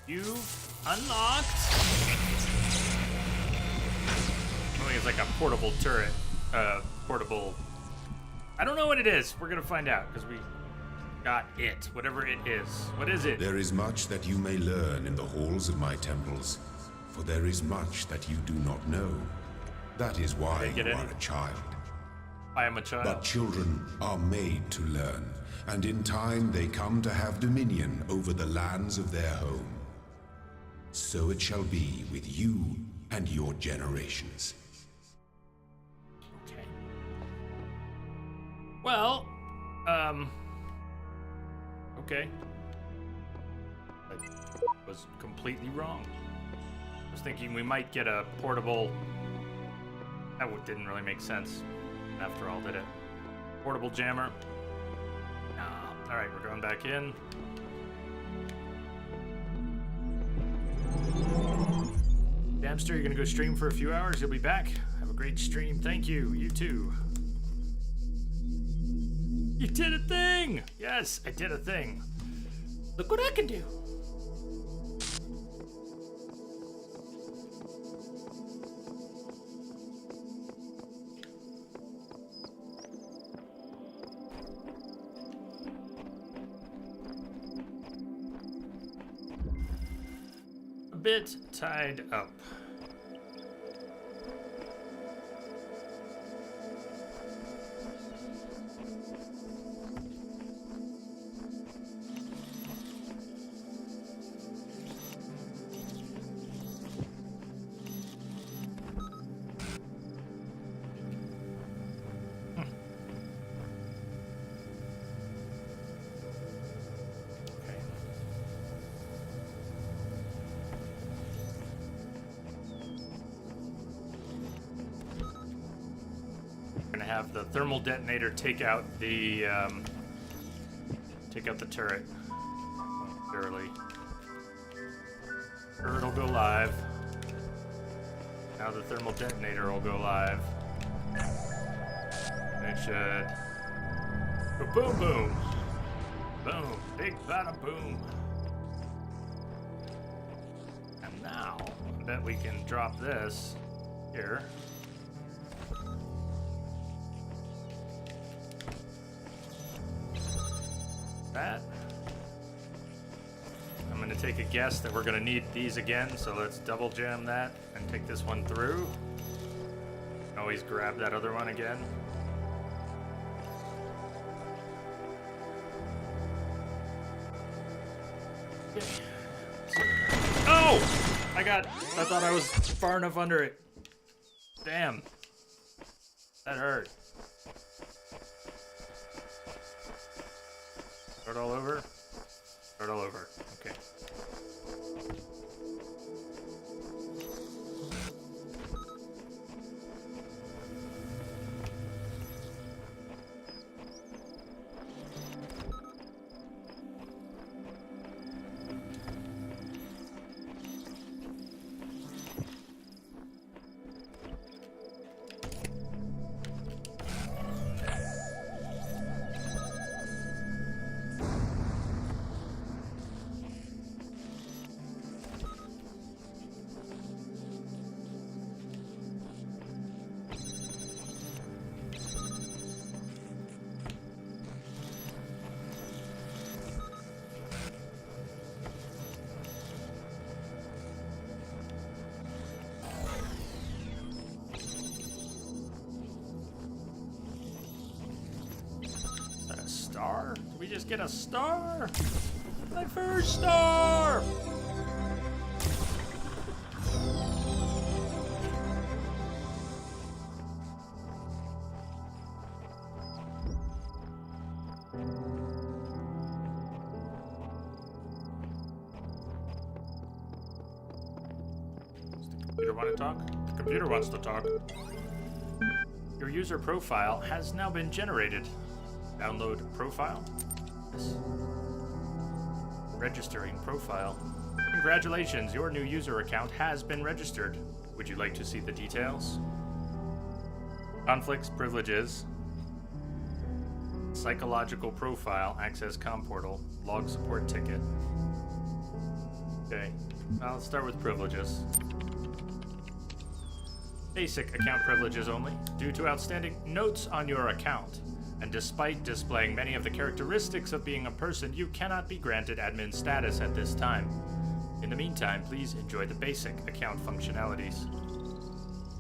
You've unlocked. I think it's like a portable turret. Portable. I don't know what it is. We're gonna find out because we got it. Whatever it is. What is it? There is much that you may learn in the halls of my temples, for there is much that you do not know. That is why you are a child. I am a child. But children are made to learn, and in time they come to have dominion over the lands of their home. So it shall be with you and your generations. Okay. Well, okay. I was completely wrong. I was thinking we might get a portable... That didn't really make sense after all, did it? Portable jammer. No. Alright, we're going back in. Damster, you're gonna go stream for a few hours. You'll be back. Have a great stream. Thank you. You too. You did a thing! Yes, I did a thing. Look what I can do. A bit tied up. have the thermal detonator take out the turret. Early. Turret will go live. Now the thermal detonator will go live. And it should go boom boom. Boom. Big bada boom. And now I bet we can drop this here. That. I'm going to take a guess that we're going to need these again, so let's double jam that and take this one through. Always grab that other one again. Okay. Oh! I thought I was far enough under it. Damn. That hurt. Start all over? Start all over. Okay. Star? Did we just get a star? My first star! Does the computer want to talk? The computer wants to talk. Your user profile has now been generated. Download profile. Yes. Registering profile. Congratulations, your new user account has been registered. Would you like to see the details? Conflicts, privileges. Psychological profile, access com portal, log support ticket. Okay, well, let's start with privileges. Basic account privileges only, due to outstanding notes on your account. And despite displaying many of the characteristics of being a person, you cannot be granted admin status at this time. In the meantime, please enjoy the basic account functionalities.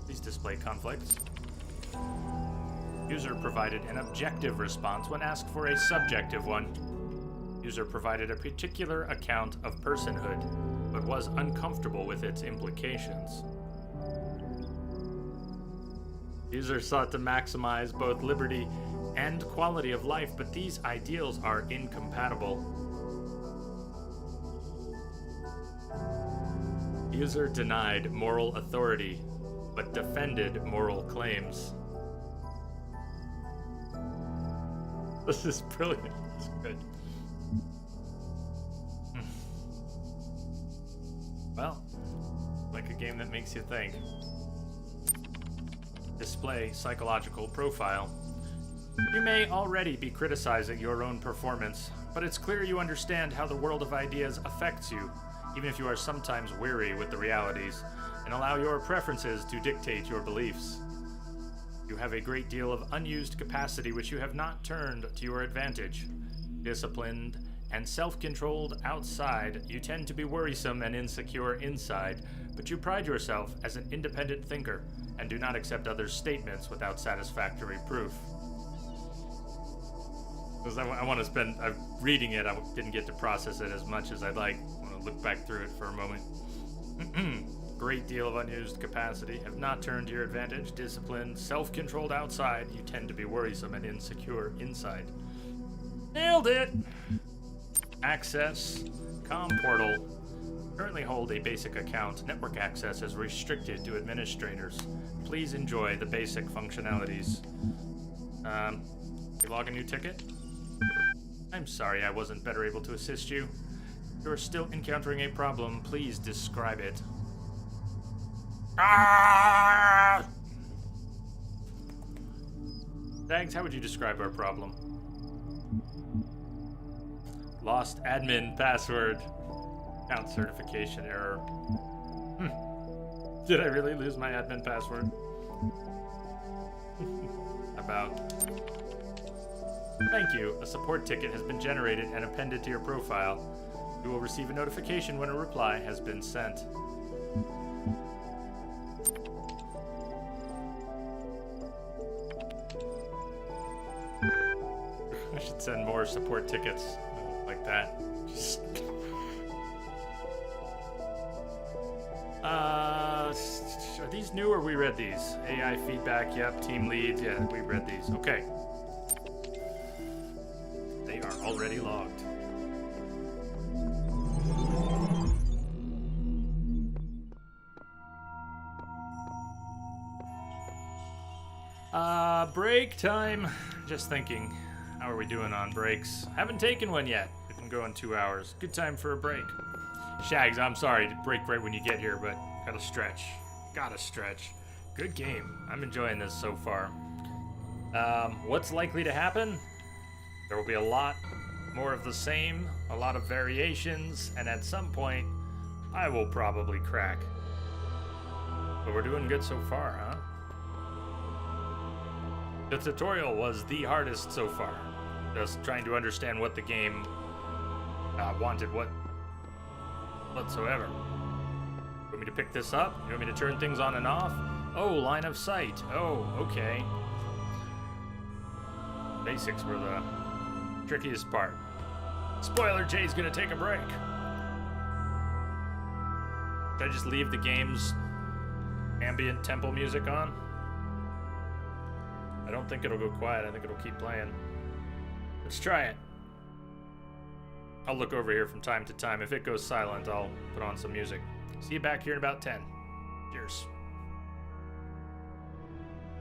Please display conflicts. User provided an objective response when asked for a subjective one. User provided a particular account of personhood, but was uncomfortable with its implications. User sought to maximize both liberty and quality of life, but these ideals are incompatible. User denied moral authority, but defended moral claims. This is brilliant. This is good. Well, like a game that makes you think. Display psychological profile. You may already be criticizing your own performance, but it's clear you understand how the world of ideas affects you, even if you are sometimes weary with the realities, and allow your preferences to dictate your beliefs. You have a great deal of unused capacity which you have not turned to your advantage. Disciplined and self-controlled outside, you tend to be worrisome and insecure inside, but you pride yourself as an independent thinker and do not accept others' statements without satisfactory proof. Because I want to spend, reading it, I didn't get to process it as much as I'd like. I want to look back through it for a moment. Great deal of unused capacity, have not turned to your advantage, disciplined, self-controlled outside, you tend to be worrisome and insecure inside. Nailed it! Access, com portal. Currently hold a basic account. Network access is restricted to administrators. Please enjoy the basic functionalities. You log a new ticket? I'm sorry I wasn't better able to assist you. If you're still encountering a problem, please describe it. Ah! Thanks, how would you describe our problem? Lost admin password. Account certification error. Did I really lose my admin password? About. Thank you. A support ticket has been generated and appended to your profile. You will receive a notification when a reply has been sent. I should send more support tickets like that. Just... are these new or we read these? AI feedback, yep. Team lead, yeah, we read these. Okay. They are already logged. Break time. Just thinking, how are we doing on breaks? Haven't taken one yet. We've been going 2 hours. Good time for a break. Shags, I'm sorry to break right when you get here, but gotta stretch. Gotta stretch. Good game. I'm enjoying this so far. What's likely to happen? There will be a lot more of the same, a lot of variations, and at some point, I will probably crack. But we're doing good so far, huh? The tutorial was the hardest so far. Just trying to understand what the game wanted, whatsoever. You want me to pick this up? You want me to turn things on and off? Oh, line of sight. Oh, okay. Basics were the trickiest part. Spoiler, Jay's gonna take a break. Should I just leave the game's ambient temple music on? I don't think it'll go quiet. I think it'll keep playing. Let's try it. I'll look over here from time to time. If it goes silent, I'll put on some music. See you back here in about 10. Cheers.